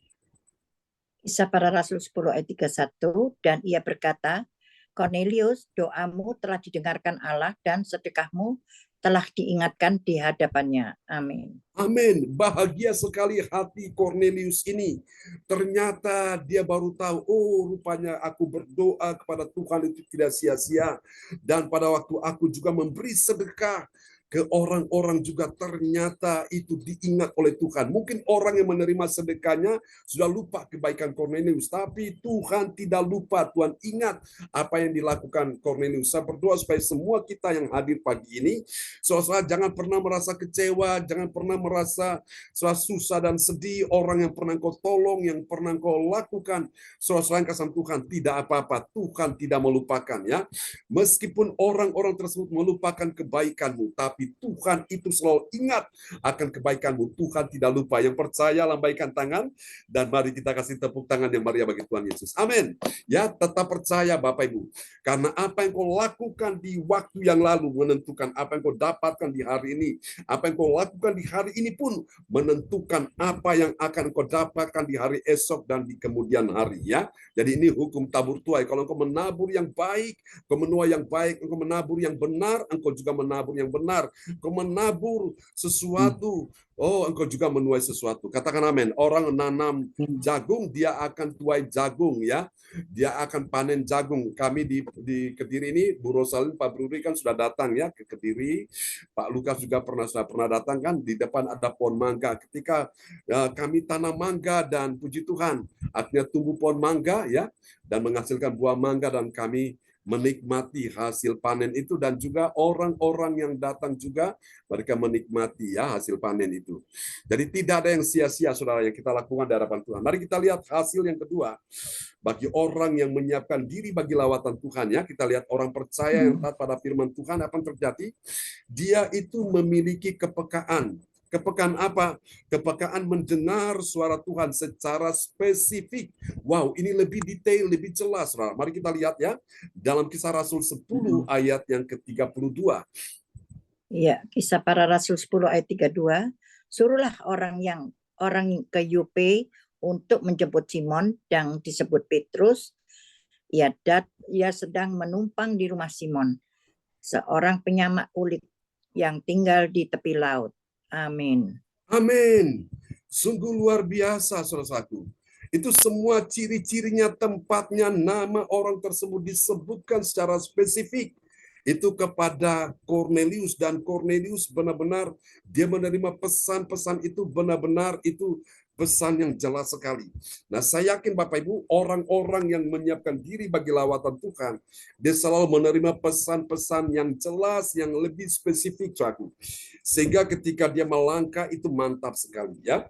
Kisah Para Rasul 10 ayat 31, dan ia berkata, Cornelius, doamu telah didengarkan Allah dan sedekahmu telah diingatkan di hadapannya. Amin. Amin. Bahagia sekali hati Cornelius ini. Ternyata dia baru tahu, oh rupanya aku berdoa kepada Tuhan itu tidak sia-sia. Dan pada waktu aku juga memberi sedekah ke orang-orang juga ternyata itu diingat oleh Tuhan. Mungkin orang yang menerima sedekahnya sudah lupa kebaikan Cornelius, tapi Tuhan tidak lupa. Tuhan ingat apa yang dilakukan Cornelius. Saya berdoa supaya semua kita yang hadir pagi ini, saudara, jangan pernah merasa kecewa, jangan pernah merasa susah dan sedih. Orang yang pernah kau tolong, yang pernah kau lakukan, saudara, kasih Tuhan tidak apa-apa. Tuhan tidak melupakan ya. Meskipun orang-orang tersebut melupakan kebaikanmu, tapi Tuhan itu selalu ingat akan kebaikanmu. Tuhan tidak lupa. Yang percaya lambaikan tangan dan mari kita kasih tepuk tangan yang meriah bagi Tuhan Yesus. Amin. Ya, tetap percaya Bapak Ibu. Karena apa yang kau lakukan di waktu yang lalu menentukan apa yang kau dapatkan di hari ini. Apa yang kau lakukan di hari ini pun menentukan apa yang akan kau dapatkan di hari esok dan di kemudian hari ya. Jadi ini hukum tabur tuai. Kalau engkau menabur yang baik, engkau menuai yang baik, engkau menabur yang benar, engkau juga menabur yang benar. Engkau menabur sesuatu, oh engkau juga menuai sesuatu. Katakan amin. Orang nanam jagung, dia akan tuai jagung ya. Dia akan panen jagung. Kami di Kediri ini, Bu Rosalin, Pak Bruri kan sudah datang ya ke Kediri. Pak Lukas juga sudah pernah datang kan. Di depan ada pohon mangga. Ketika kami tanam mangga dan puji Tuhan, akhirnya tumbuh pohon mangga ya dan menghasilkan buah mangga dan kami menikmati hasil panen itu dan juga orang-orang yang datang juga mereka menikmati ya hasil panen itu. Jadi tidak ada yang sia-sia saudara yang kita lakukan di hadapan Tuhan. Mari kita lihat hasil yang kedua. Bagi orang yang menyiapkan diri bagi lawatan Tuhan ya, kita lihat orang percaya yang taat pada firman Tuhan apa yang terjadi? Dia itu memiliki kepekaan. Kepekaan apa? Kepekaan mendengar suara Tuhan secara spesifik. Wow, ini lebih detail, lebih jelas. Mari kita lihat ya. Dalam Kisah Rasul 10 ayat yang ke-32. Ya, Kisah Para Rasul 10 ayat 32. Suruhlah orang ke Yope untuk menjemput Simon yang disebut Petrus. Ia sedang menumpang di rumah Simon, seorang penyamak kulit yang tinggal di tepi laut. Amin. Amin. Sungguh luar biasa, saudaraku. Itu semua ciri-cirinya, tempatnya, nama orang tersebut disebutkan secara spesifik. Itu kepada Cornelius dan Cornelius benar-benar dia menerima pesan-pesan itu benar-benar itu pesan yang jelas sekali. Nah, saya yakin Bapak Ibu, orang-orang yang menyiapkan diri bagi lawatan Tuhan, dia selalu menerima pesan-pesan yang jelas, yang lebih spesifik, saudaraku. Sehingga ketika dia melangkah itu mantap sekali ya.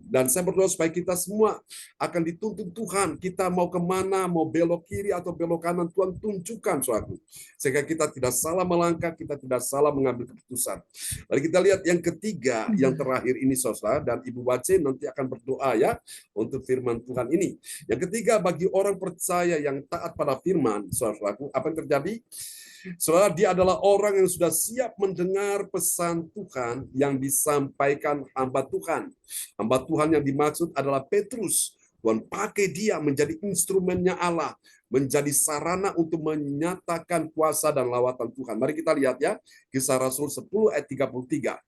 Dan saya berdoa supaya kita semua akan dituntun Tuhan. Kita mau kemana, mau belok kiri atau belok kanan, Tuhan tunjukkan suatu. Sehingga kita tidak salah melangkah, kita tidak salah mengambil keputusan. Mari kita lihat yang ketiga, yang terakhir ini saudara, dan Ibu Wace nanti akan berdoa ya untuk firman Tuhan ini. Yang ketiga, bagi orang percaya yang taat pada firman, saudaraku, apa yang terjadi? Saudara, dia adalah orang yang sudah siap mendengar pesan Tuhan yang disampaikan hamba Tuhan. Hamba Tuhan yang dimaksud adalah Petrus. Tuhan pakai dia menjadi instrumennya Allah, menjadi sarana untuk menyatakan kuasa dan lawatan Tuhan. Mari kita lihat ya, Kisah Rasul 10 ayat 33.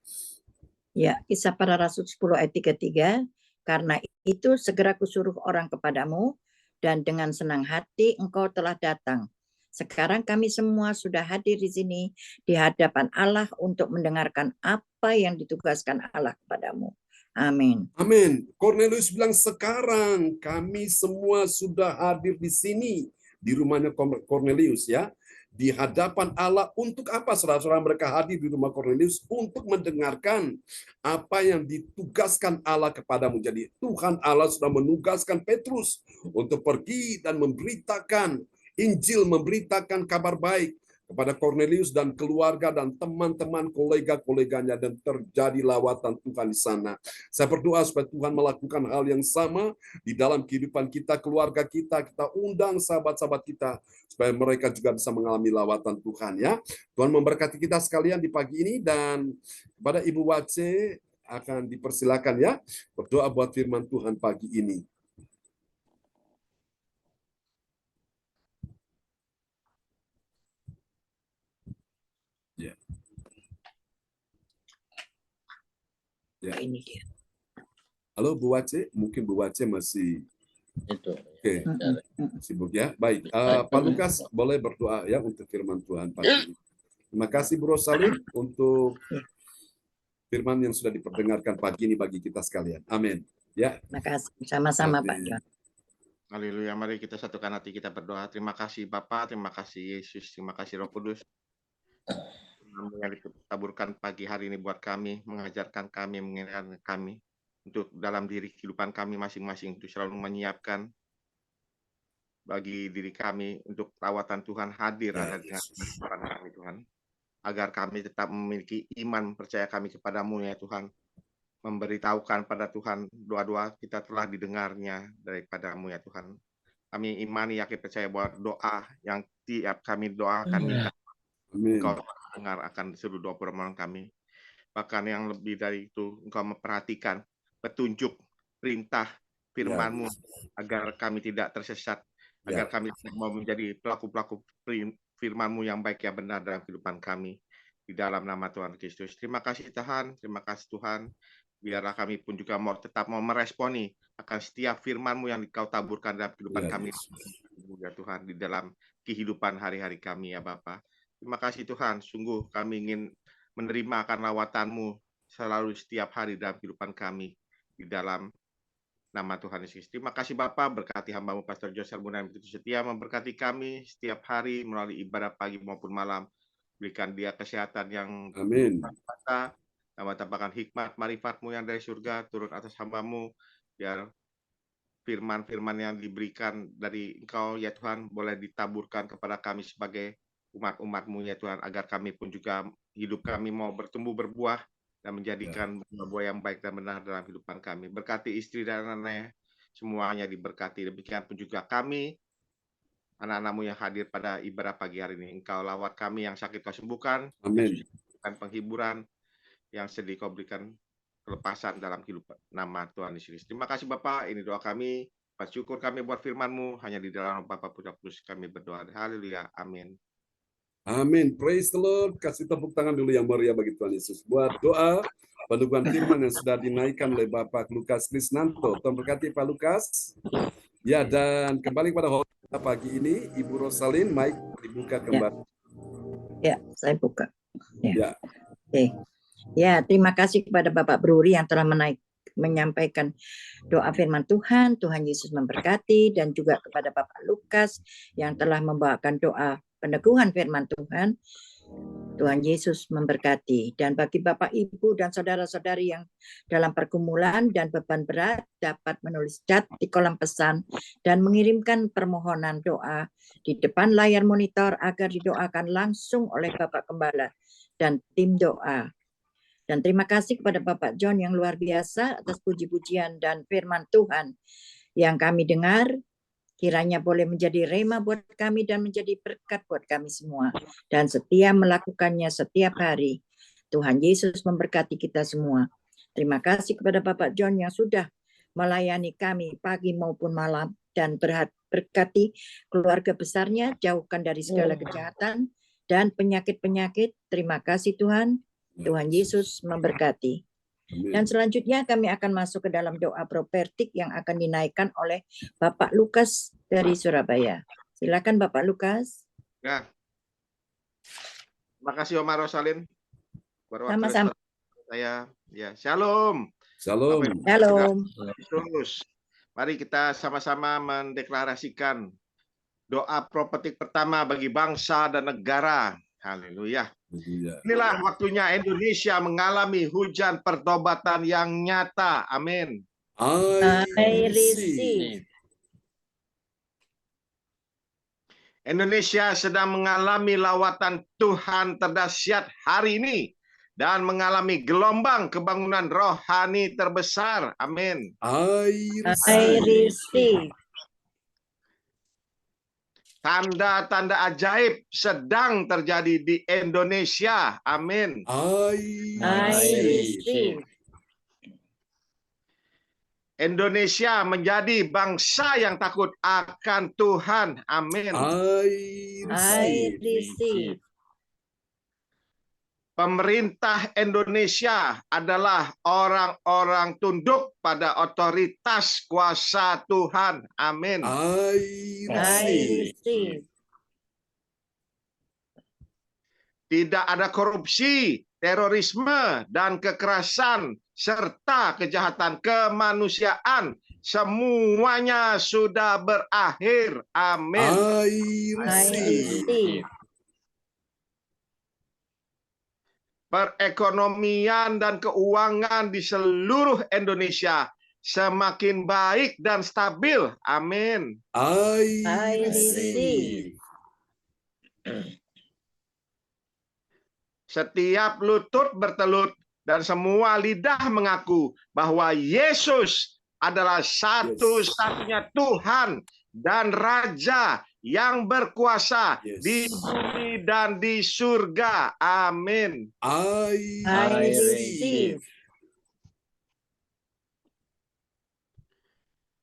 Ya, Kisah Para Rasul 10 ayat 33. Karena itu segera kusuruh orang kepadamu, dan dengan senang hati engkau telah datang. Sekarang kami semua sudah hadir di sini di hadapan Allah untuk mendengarkan apa yang ditugaskan Allah kepadamu. Amin. Amin. Cornelius bilang sekarang kami semua sudah hadir di sini di rumahnya Cornelius ya. Di hadapan Allah untuk apa saudara-saudara mereka hadir di rumah Cornelius? Untuk mendengarkan apa yang ditugaskan Allah kepadamu. Jadi Tuhan Allah sudah menugaskan Petrus untuk pergi dan memberitakan Injil, memberitakan kabar baik, kepada Cornelius dan keluarga dan teman-teman kolega-koleganya, dan terjadi lawatan Tuhan di sana. Saya berdoa supaya Tuhan melakukan hal yang sama di dalam kehidupan kita, keluarga kita. Kita undang sahabat-sahabat kita supaya mereka juga bisa mengalami lawatan Tuhan ya. Tuhan memberkati kita sekalian di pagi ini, dan kepada Ibu Wace akan dipersilakan ya berdoa buat firman Tuhan pagi ini. Ya. Ini dia. Halo Bu Wace, mungkin Bu Wace masih Oke. sibuk ya. Baik, Pak Lukas boleh berdoa ya untuk firman Tuhan pagi ini. Terima kasih Bu Rosalin untuk firman yang sudah diperdengarkan pagi ini bagi kita sekalian. Amin. Ya. Terima kasih. Sama-sama Pak John. Haleluya, mari kita satukan hati kita berdoa. Terima kasih Bapa, terima kasih Yesus, terima kasih Roh Kudus yang ditaburkan pagi hari ini buat kami, mengajarkan kami, mengingatkan kami untuk dalam diri kehidupan kami masing-masing, untuk selalu menyiapkan bagi diri kami untuk perawatan Tuhan hadir ada di hadapan kami Tuhan, agar kami tetap memiliki iman percaya kami kepadamu ya Tuhan, memberitahukan pada Tuhan doa-doa kita telah didengarnya daripadamu ya Tuhan. Kami imani, yakin, percaya bahwa doa yang tiap kami doakan minta Engkau dengar akan seluruh doa permohonan kami. Bahkan yang lebih dari itu, Engkau memperhatikan petunjuk, perintah, firman-Mu agar kami tidak tersesat, agar kami mau menjadi pelaku-pelaku firman-Mu yang baik, yang benar dalam kehidupan kami. Di dalam nama Tuhan Kristus. Terima kasih Tuhan, terima kasih Tuhan. Biarlah kami pun juga tetap meresponi akan setiap firman-Mu yang Engkau taburkan dalam kehidupan kami. Ya Tuhan, di dalam kehidupan hari-hari kami ya Bapa. Terima kasih Tuhan, sungguh kami ingin menerima akan lawatan-Mu selalu setiap hari dalam kehidupan kami. Di dalam nama Tuhan Yesus. Terima kasih Bapa, berkati hamba-Mu Pastor Joseph Munan begitu setia memberkati kami setiap hari melalui ibadah pagi maupun malam. Berikan dia kesehatan yang berkuasa, tambahkan hikmat marifat-Mu yang dari surga turun atas hamba-Mu, biar firman-firman yang diberikan dari Engkau ya Tuhan boleh ditaburkan kepada kami sebagai umat-umat-Mu ya Tuhan, agar kami pun juga hidup kami mau bertumbuh berbuah dan menjadikan buah yang baik dan benar dalam kehidupan kami. Berkati istri dan anak-anaknya, semuanya diberkati. Demikian pun juga kami, anak-anak-Mu yang hadir pada ibadah pagi hari ini. Engkau lawat kami, yang sakit Kau sembuhkan, yang susah penghiburan, yang sedih Kau berikan kelepasan dalam kehidupan nama Tuhan Yesus. Terima kasih Bapak, ini doa kami. Bersyukur kami buat firman-Mu, hanya di dalam Bapa Putra Kudus kami berdoa. Haleluya, amin. Amin. Praise the Lord. Kasih tepuk tangan dulu yang meriah bagi Tuhan Yesus. Buat doa pendukungan firman yang sudah dinaikkan oleh Bapak Lukas Krisnanto. Tuhan berkati Pak Lukas. Ya, dan kembali pada host kita pagi ini, Ibu Rosalin, mic dibuka kembali. Ya, saya buka. Ya. Oke. Ya, terima kasih kepada Bapak Bruri yang telah menyampaikan doa firman Tuhan. Tuhan Yesus memberkati, dan juga kepada Bapak Lukas yang telah membawakan doa peneguhan firman Tuhan. Tuhan Yesus memberkati. Dan bagi Bapak, Ibu, dan saudara-saudari yang dalam pergumulan dan beban berat, dapat menulis chat di kolom pesan dan mengirimkan permohonan doa di depan layar monitor agar didoakan langsung oleh Bapak Gembala dan tim doa. Dan terima kasih kepada Bapak John yang luar biasa atas puji-pujian dan firman Tuhan yang kami dengar. Kiranya boleh menjadi rema buat kami dan menjadi berkat buat kami semua. Dan setia melakukannya setiap hari. Tuhan Yesus memberkati kita semua. Terima kasih kepada Bapak John yang sudah melayani kami pagi maupun malam. Dan berkati keluarga besarnya, jauhkan dari segala kejahatan dan penyakit-penyakit. Terima kasih Tuhan. Tuhan Yesus memberkati. Dan selanjutnya kami akan masuk ke dalam doa profetik yang akan dinaikkan oleh Bapak Lukas dari Surabaya. Silakan Bapak Lukas. Ya. Terima kasih Oma Rosalin. Sama-sama. Saya ya, shalom. Shalom. Shalom. Terus, mari kita sama-sama mendeklarasikan doa profetik pertama bagi bangsa dan negara. Haleluya. Inilah waktunya Indonesia mengalami hujan pertobatan yang nyata. Amin. I receive. Indonesia sedang mengalami lawatan Tuhan terdahsyat hari ini dan mengalami gelombang kebangunan rohani terbesar. Amin. I I receive. Tanda-tanda ajaib sedang terjadi di Indonesia. Amin. I I receive. receive. Indonesia menjadi bangsa yang takut akan Tuhan. Amin. I I receive. receive. Pemerintah Indonesia adalah orang-orang tunduk pada otoritas kuasa Tuhan. Amin. I I receive. receive. Tidak ada korupsi, terorisme, dan kekerasan, serta kejahatan kemanusiaan. Semuanya sudah berakhir. Amin. I I receive. receive. Perekonomian dan keuangan di seluruh Indonesia semakin baik dan stabil. Amin. I I receive. Setiap lutut bertelut dan semua lidah mengaku bahwa Yesus adalah satu-satunya Tuhan dan Raja yang berkuasa Yes. di bumi dan di surga. Amin. I I receive. receive.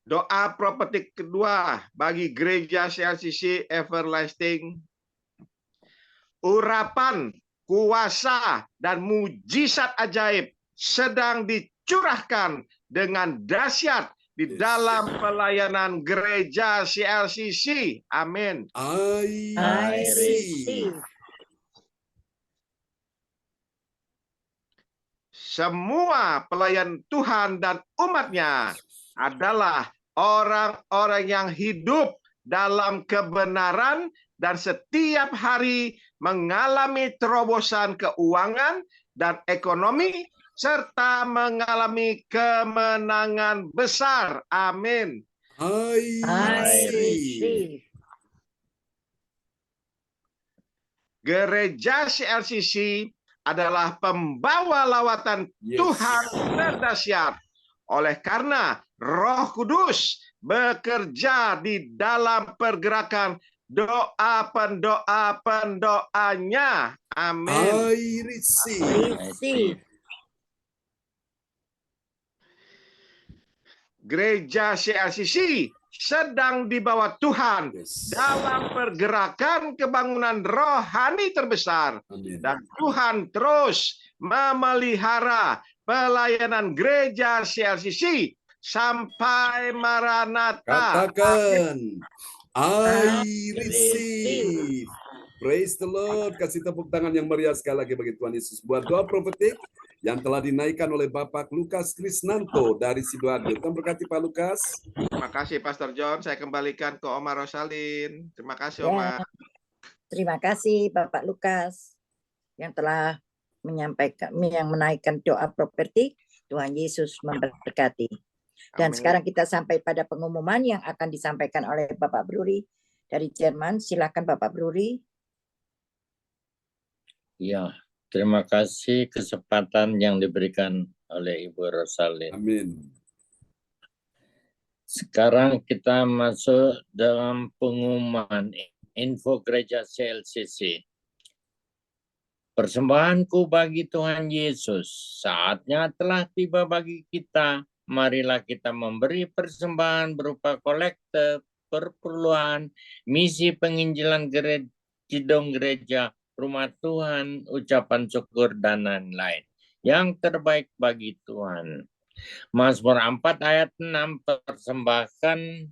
Doa profetik kedua bagi gereja CLCC Everlasting. Urapan, kuasa, dan mujizat ajaib sedang dicurahkan dengan dahsyat di Yes. dalam pelayanan gereja CLCC. Amin. I I receive. receive. Semua pelayan Tuhan dan umatnya adalah orang-orang yang hidup dalam kebenaran dan setiap hari mengalami terobosan keuangan dan ekonomi serta mengalami kemenangan besar. Amin. I I receive. receive. Gereja CLCC adalah pembawa lawatan Yes. Tuhan terdahsyat. Oleh karena Roh Kudus bekerja di dalam pergerakan pendoanya. Amin. I receive. Receive. Gereja CLCC sedang di bawah Tuhan Yes. dalam pergerakan kebangunan rohani terbesar. Amin. Dan Tuhan terus memelihara pelayanan gereja CLCC sampai Maranatha. Katakan, I I receive. Praise the Lord. Kasih tepuk tangan yang meriah sekali lagi bagi Tuhan Yesus. Buat doa profetik yang telah dinaikkan oleh Bapak Lukas Krisnanto dari Sidoarjo. Tuhan berkati Pak Lukas. Terima kasih Pastor John. Saya kembalikan ke Oma Rosalin. Terima kasih Oma. Ya, terima kasih Bapak Lukas yang telah menyampaikan, yang menaikkan doa profetik. Tuhan Yesus memberkati. Dan Amin. sekarang kita sampai pada pengumuman yang akan disampaikan oleh Bapak Bruri dari Jerman. Silakan Bapak Bruri. Ya, terima kasih kesempatan yang diberikan oleh Ibu Rosalin. Amin. Sekarang kita masuk dalam pengumuman info gereja CLCC. Persembahanku bagi Tuhan Yesus, saatnya telah tiba bagi kita. Marilah kita memberi persembahan berupa kolekte, perpuluhan, misi penginjilan gedung gereja, rumah Tuhan, ucapan syukur, dan lain-lain. Yang terbaik bagi Tuhan. Mazmur 4 ayat 6, persembahkanlah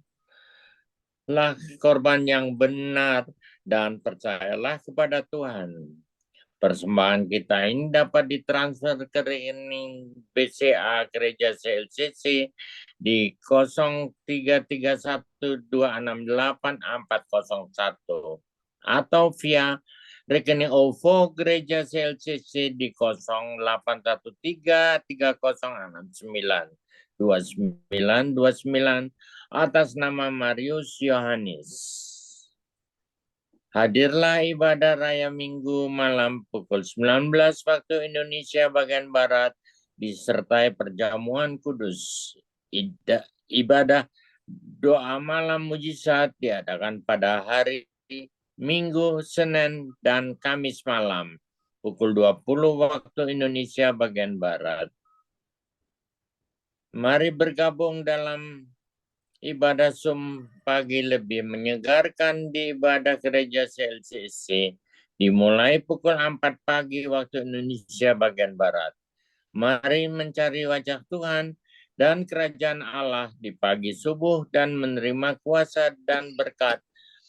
korban yang benar dan percayalah kepada Tuhan. Persembahan kita ini dapat ditransfer ke rekening BCA Gereja CLCC di 0331268401 atau via rekening OVO Gereja CLCC di 0813069299 atas nama Marius Yohanes. Hadirlah ibadah raya Minggu malam pukul 19 waktu Indonesia bagian Barat disertai perjamuan kudus. Ibadah doa malam mujizat diadakan pada hari Minggu, Senin, dan Kamis malam pukul 20 waktu Indonesia bagian Barat. Mari bergabung dalam ibadah Zoom pagi lebih menyegarkan di ibadah gereja CLCC dimulai pukul 4 pagi waktu Indonesia bagian Barat. Mari mencari wajah Tuhan dan kerajaan Allah di pagi subuh dan menerima kuasa dan berkat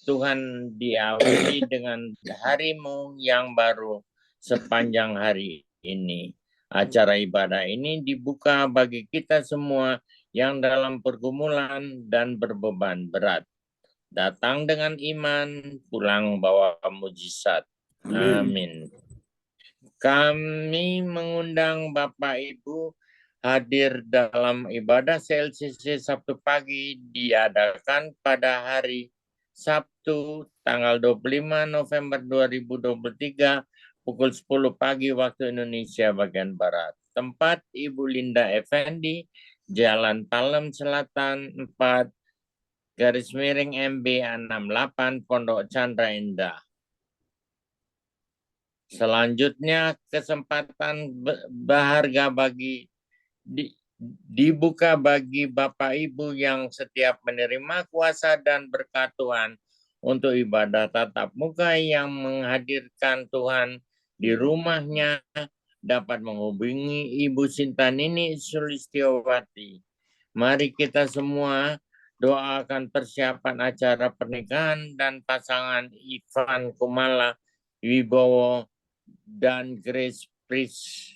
Tuhan diawali dengan harimu yang baru sepanjang hari ini. Acara ibadah ini dibuka bagi kita semua yang dalam pergumulan dan berbeban berat. Datang dengan iman, pulang bawa mujizat. Amin. Kami mengundang Bapak Ibu hadir dalam ibadah CLCC Sabtu pagi diadakan pada hari Sabtu tanggal 25 November 2023 pukul 10 pagi waktu Indonesia bagian Barat. Tempat Ibu Linda Effendi, Jalan Palem Selatan 4, garis miring MB 68, Pondok Chandra Indah. Selanjutnya kesempatan berharga dibuka bagi Bapak Ibu yang setiap menerima kuasa dan berkat Tuhan untuk ibadah tatap muka yang menghadirkan Tuhan di rumahnya dapat menghubungi Ibu Sintanini Sulistiowati. Mari kita semua doakan persiapan acara pernikahan dan pasangan Ivan Kumala Wibowo dan Grace Priscilla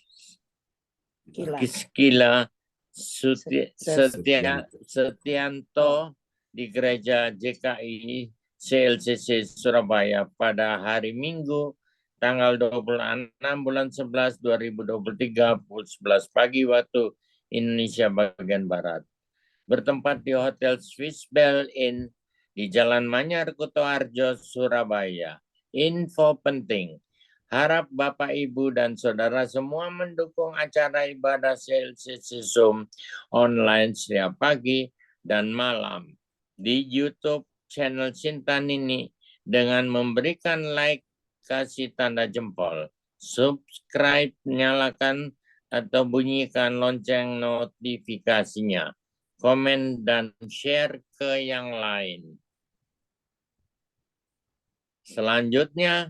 Setianto di Gereja JKI CLCC Surabaya pada hari Minggu tanggal 26 bulan 11 2023 pukul 11 pagi waktu Indonesia bagian Barat. Bertempat di Hotel Swiss Bell Inn di Jalan Manyar Kutoarjo, Surabaya. Info penting. Harap Bapak, Ibu, dan Saudara semua mendukung acara ibadah CLCC Zoom online setiap pagi dan malam di YouTube channel Sintanini dengan memberikan like, kasih tanda jempol, subscribe, nyalakan atau bunyikan lonceng notifikasinya, komen dan share ke yang lain. Selanjutnya,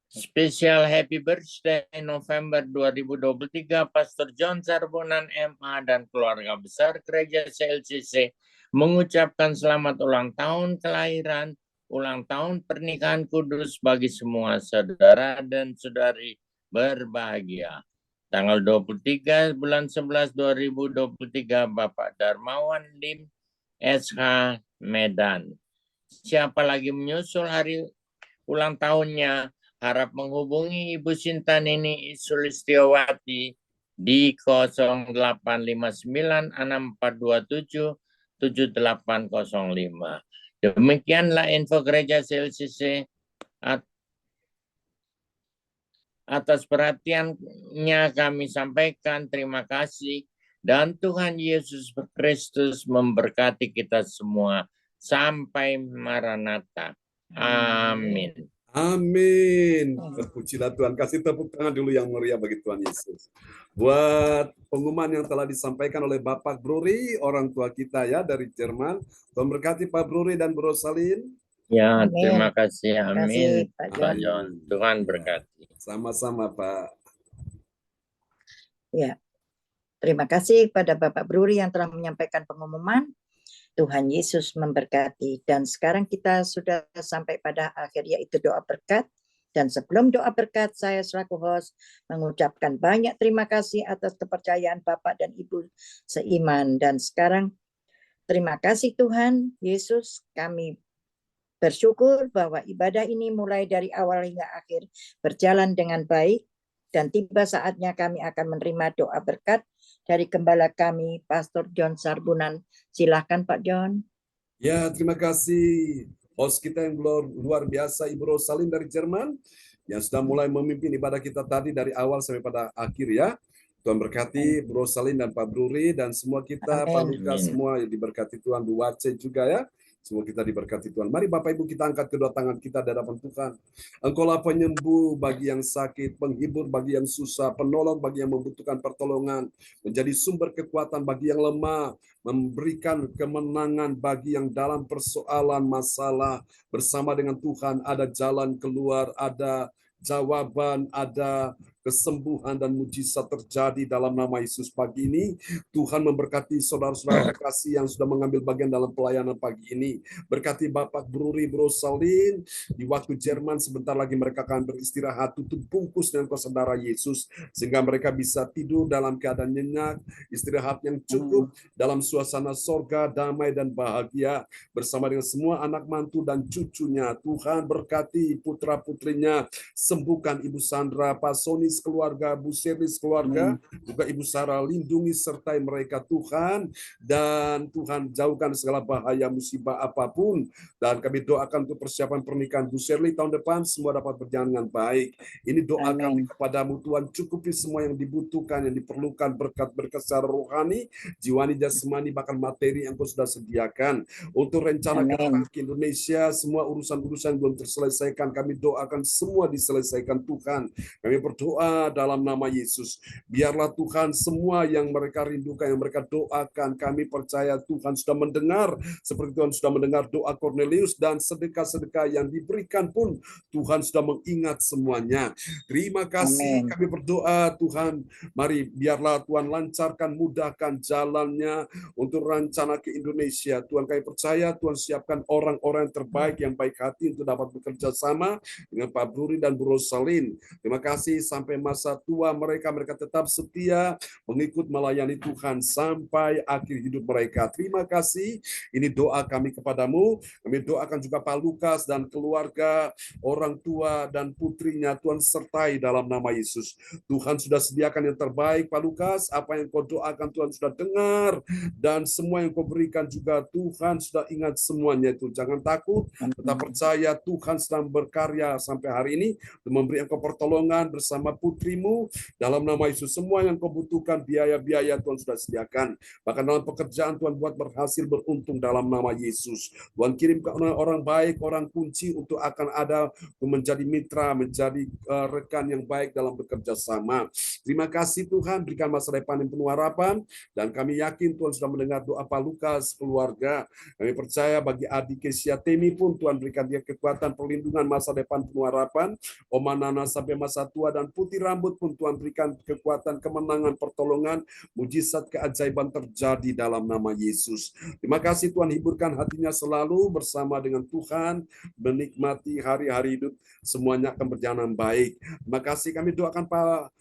Special Happy Birthday November 2023 Pastor John Sarbonan MA dan keluarga besar Gereja CLCC mengucapkan selamat ulang tahun kelahiran, ulang tahun pernikahan kudus bagi semua saudara dan saudari berbahagia. Tanggal 23 bulan 11 2023 Bapak Darmawan Lim SH Medan. Siapa lagi menyusul hari ulang tahunnya, harap menghubungi Ibu Sintanini Sulistiowati di 085964277805. Demikianlah info Gereja CLCC. Atas perhatiannya kami sampaikan terima kasih dan Tuhan Yesus Kristus memberkati kita semua sampai Maranatha. Amin. Amin. Terpujilah Tuhan. Kasih tepuk tangan dulu yang meriah bagi Tuhan Yesus. Buat pengumuman yang telah disampaikan oleh Bapak Bruri, orang tua kita ya dari Jerman. Tuhan berkati Pak Bruri dan Bro Salin. Ya, Amin. terima kasih. Amin. Terima kasih, Pak Pak John. Tuhan berkati. Sama-sama, Pak. Ya, terima kasih pada Bapak Bruri yang telah menyampaikan pengumuman. Tuhan Yesus memberkati. Dan sekarang kita sudah sampai pada akhir, yaitu doa berkat. Dan sebelum doa berkat, saya selaku host mengucapkan banyak terima kasih atas kepercayaan Bapak dan Ibu seiman. Dan sekarang terima kasih Tuhan Yesus, kami bersyukur bahwa ibadah ini mulai dari awal hingga akhir berjalan dengan baik. Dan tiba saatnya kami akan menerima doa berkat dari gembala kami, Pastor John Sarbonan. Silakan Pak John. Ya, terima kasih host kita yang luar biasa, Ibu Rosalin dari Jerman, yang sudah mulai memimpin ibadah kita tadi dari awal sampai pada akhir ya. Tuhan berkati Bro Rosalin dan Pak Bruri dan semua kita, Pak Lukas, semua diberkati Tuhan, Bu Wace juga ya. Semua kita diberkati Tuhan. Mari Bapak Ibu kita angkat kedua tangan kita di hadapan Tuhan. Engkaulah penyembuh bagi yang sakit, penghibur bagi yang susah, penolong bagi yang membutuhkan pertolongan, menjadi sumber kekuatan bagi yang lemah, memberikan kemenangan bagi yang dalam persoalan masalah. Bersama dengan Tuhan ada jalan keluar, ada jawaban, ada kesembuhan dan mujizat terjadi dalam nama Yesus pagi ini. Tuhan memberkati saudara-saudara kasih yang sudah mengambil bagian dalam pelayanan pagi ini. Berkati Bapak Bruri, Bro Salin, di waktu Jerman sebentar lagi mereka akan beristirahat, tutup bungkus dengan kuasa darah Yesus, sehingga mereka bisa tidur dalam keadaan nyenyak, istirahat yang cukup, dalam suasana sorga, damai dan bahagia, bersama dengan semua anak mantu dan cucunya. Tuhan berkati putra-putrinya, sembuhkan Ibu Sandra, Pak Soni keluarga, Bu Serlis keluarga, juga Ibu Sarah, lindungi sertai mereka Tuhan, dan Tuhan jauhkan segala bahaya musibah apapun, dan kami doakan untuk persiapan pernikahan Bu Serlis tahun depan semua dapat berjalan dengan baik. Ini doa kami kepadamu Tuhan, cukupi semua yang dibutuhkan, yang diperlukan, berkat-berkat secara rohani, jiwani, jasmani, bahkan materi yang Kau sudah sediakan untuk rencana ke Indonesia. Semua urusan-urusan belum terselesaikan, kami doakan semua diselesaikan Tuhan. Kami berdoa dalam nama Yesus. Biarlah Tuhan semua yang mereka rindukan, yang mereka doakan, kami percaya Tuhan sudah mendengar, seperti Tuhan sudah mendengar doa Cornelius, dan sedekah-sedekah yang diberikan pun Tuhan sudah mengingat semuanya. Terima kasih. Kami berdoa Tuhan, mari biarlah Tuhan lancarkan, mudahkan jalannya untuk rencana ke Indonesia. Tuhan, kami percaya Tuhan siapkan orang-orang terbaik yang baik hati untuk dapat bekerja sama dengan Pak Bruri dan Bu Rosalin. Terima kasih, sampai masa tua mereka tetap setia mengikut melayani Tuhan sampai akhir hidup mereka. Terima kasih. Ini doa kami kepadamu. Kami doakan juga Pak Lukas dan keluarga, orang tua dan putrinya, Tuhan sertai dalam nama Yesus. Tuhan sudah sediakan yang terbaik Pak Lukas, apa yang Kau doakan Tuhan sudah dengar, dan semua yang Kau berikan juga Tuhan sudah ingat semuanya itu. Jangan takut, tetap percaya Tuhan sedang berkarya sampai hari ini untuk memberi Engkau pertolongan bersama putrimu dalam nama Yesus. Semua yang Kau butuhkan, biaya-biaya Tuhan sudah sediakan. Bahkan dalam pekerjaan Tuhan buat berhasil, beruntung dalam nama Yesus. Tuhan kirimkan orang baik, orang kunci untuk akan ada menjadi mitra, menjadi rekan yang baik dalam bekerja sama. Terima kasih Tuhan, berikan masa depan yang penuh harapan, dan kami yakin Tuhan sudah mendengar doa Pak Lukas keluarga. Kami percaya bagi adik Kesia Temi pun Tuhan berikan dia kekuatan, perlindungan, masa depan penuh harapan. Oma Nana sampai masa tua dan putih rambut pun Tuhan berikan kekuatan, kemenangan, pertolongan, mujizat, keajaiban terjadi dalam nama Yesus. Terima kasih Tuhan, hiburkan hatinya selalu bersama dengan Tuhan, menikmati hari-hari hidup, semuanya akan berjalan baik. Terima kasih, kami doakan Pak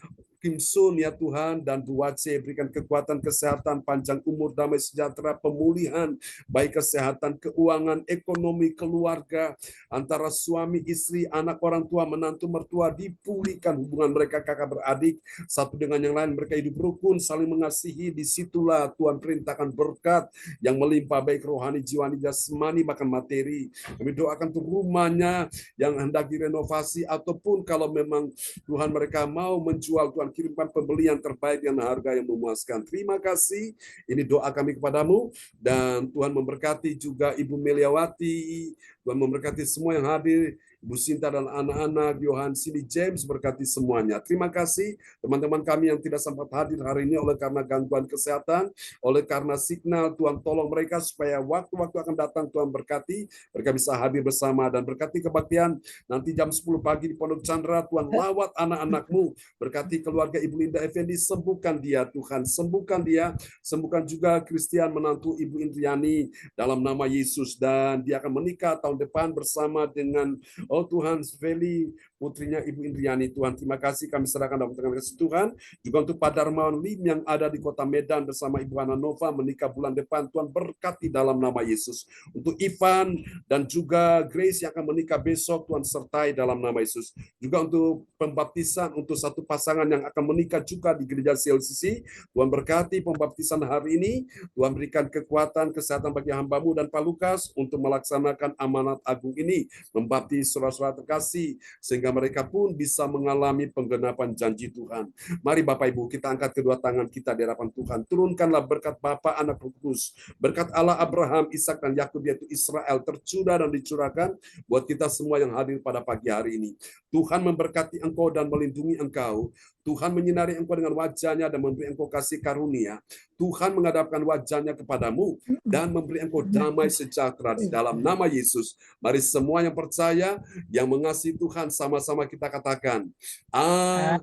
Kim Sun ya Tuhan, dan Bu Wace, berikan kekuatan, kesehatan, panjang umur, damai sejahtera, pemulihan, baik kesehatan, keuangan, ekonomi, keluarga, antara suami, istri, anak, orang tua, menantu, mertua, dipulihkan hubungan mereka kakak beradik, satu dengan yang lain, mereka hidup rukun, saling mengasihi. Disitulah Tuhan perintahkan berkat yang melimpah, baik rohani, jiwani, jasmani, bahkan materi. Kami doakan untuk rumahnya yang hendak direnovasi, ataupun kalau memang Tuhan mereka mau menjual, Tuhan kirimkan pembeli yang terbaik dengan harga yang memuaskan. Terima kasih. Ini doa kami kepadamu, dan Tuhan memberkati juga Ibu Meliawati. Tuhan memberkati semua yang hadir, Ibu Sinta dan anak-anak, Johan, Cindy, James, berkati semuanya. Terima kasih teman-teman kami yang tidak sempat hadir hari ini oleh karena gangguan kesehatan, oleh karena signal. Tuhan tolong mereka supaya waktu-waktu akan datang Tuhan berkati, mereka bisa hadir bersama, dan berkati kebaktian nanti jam 10 pagi di Pondok Chandra. Tuhan lawat anak-anakmu, berkati keluarga Ibu Linda Effendi, sembuhkan dia Tuhan, sembuhkan dia, sembuhkan juga Christian menantu Ibu Indriani dalam nama Yesus, dan dia akan menikah tahun depan bersama dengan Tuhan Feli, putrinya Ibu Indriani. Tuhan, terima kasih, kami serahkan dalam tangan kasih Tuhan. Juga untuk Pak Darmawan Lim yang ada di kota Medan bersama Ibu Hana Nova, menikah bulan depan. Tuhan berkati dalam nama Yesus. Untuk Ivan dan juga Grace yang akan menikah besok, Tuhan sertai dalam nama Yesus. Juga untuk pembaptisan untuk satu pasangan yang akan menikah juga di gereja CLCC, Tuhan berkati pembaptisan hari ini. Tuhan berikan kekuatan, kesehatan bagi hamba-Mu dan Pak Lukas untuk melaksanakan amanah amanat agung ini, membaptis saudara-saudara terkasih, sehingga mereka pun bisa mengalami penggenapan janji Tuhan. Mari Bapak Ibu, kita angkat kedua tangan kita di hadapan Tuhan. Turunkanlah berkat Bapa, Anak, Roh Kudus, berkat Allah Abraham, Ishak dan Yakub, yaitu Israel, tercurah dan dicurahkan buat kita semua yang hadir pada pagi hari ini. Tuhan memberkati engkau dan melindungi engkau. Tuhan menyinari engkau dengan wajahnya dan memberi engkau kasih karunia. Tuhan menghadapkan wajahnya kepadamu dan memberi engkau damai sejahtera di dalam nama Yesus. Mari semua yang percaya, yang mengasihi Tuhan, sama-sama kita katakan, amin.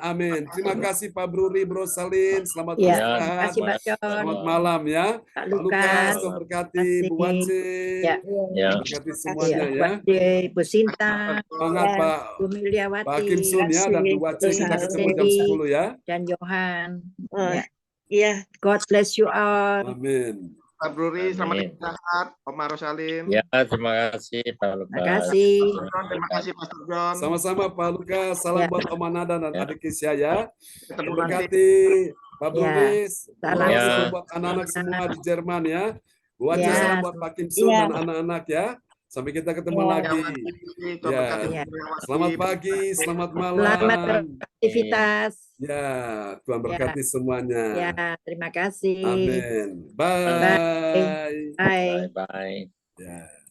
Amin. Terima kasih Pak Bruri, Bro Salin. Selamat Ya, beristirahat. terima kasih Pak John, Selamat malam ya. Pak Pak Lukas, Lukas, Tuhan berkati. kasih. Bu Wance. Ya, Ya. Berkati ya, semuanya ya. Bu Sinta, Semangat ya, Pak. Bu Miliawati, Pak Kim Sun ya, dan Bu Wace, kita ketemu jam 10 ya. dan Johan. Oh, Ya. iya. God bless you all. Amin. Pak Bruri, selamat Amin. istirahat. Om Rosalin. Ya, terima kasih Pak Lukas. Terima kasih. Terima kasih Pastor John. Sama-sama Pak Lukas. Salam Ya. buat Om Anada dan Ya. adik Kisya ya. Ketemu nanti. Berkati Pak Ya. Brunis. Salam. Ya. Salam buat anak-anak semua di Jerman ya. Bu Wace, Ya. salam buat Pak Kim Sun Ya. dan anak-anak ya. Sampai kita ketemu Ya. lagi. Tuhan Ya. berkati. Ya. Selamat pagi, selamat Selamat malam. beraktivitas. Ya, Tuhan berkati semuanya. Ya, terima kasih. Amin. Bye. Bye. Bye-bye. Ya.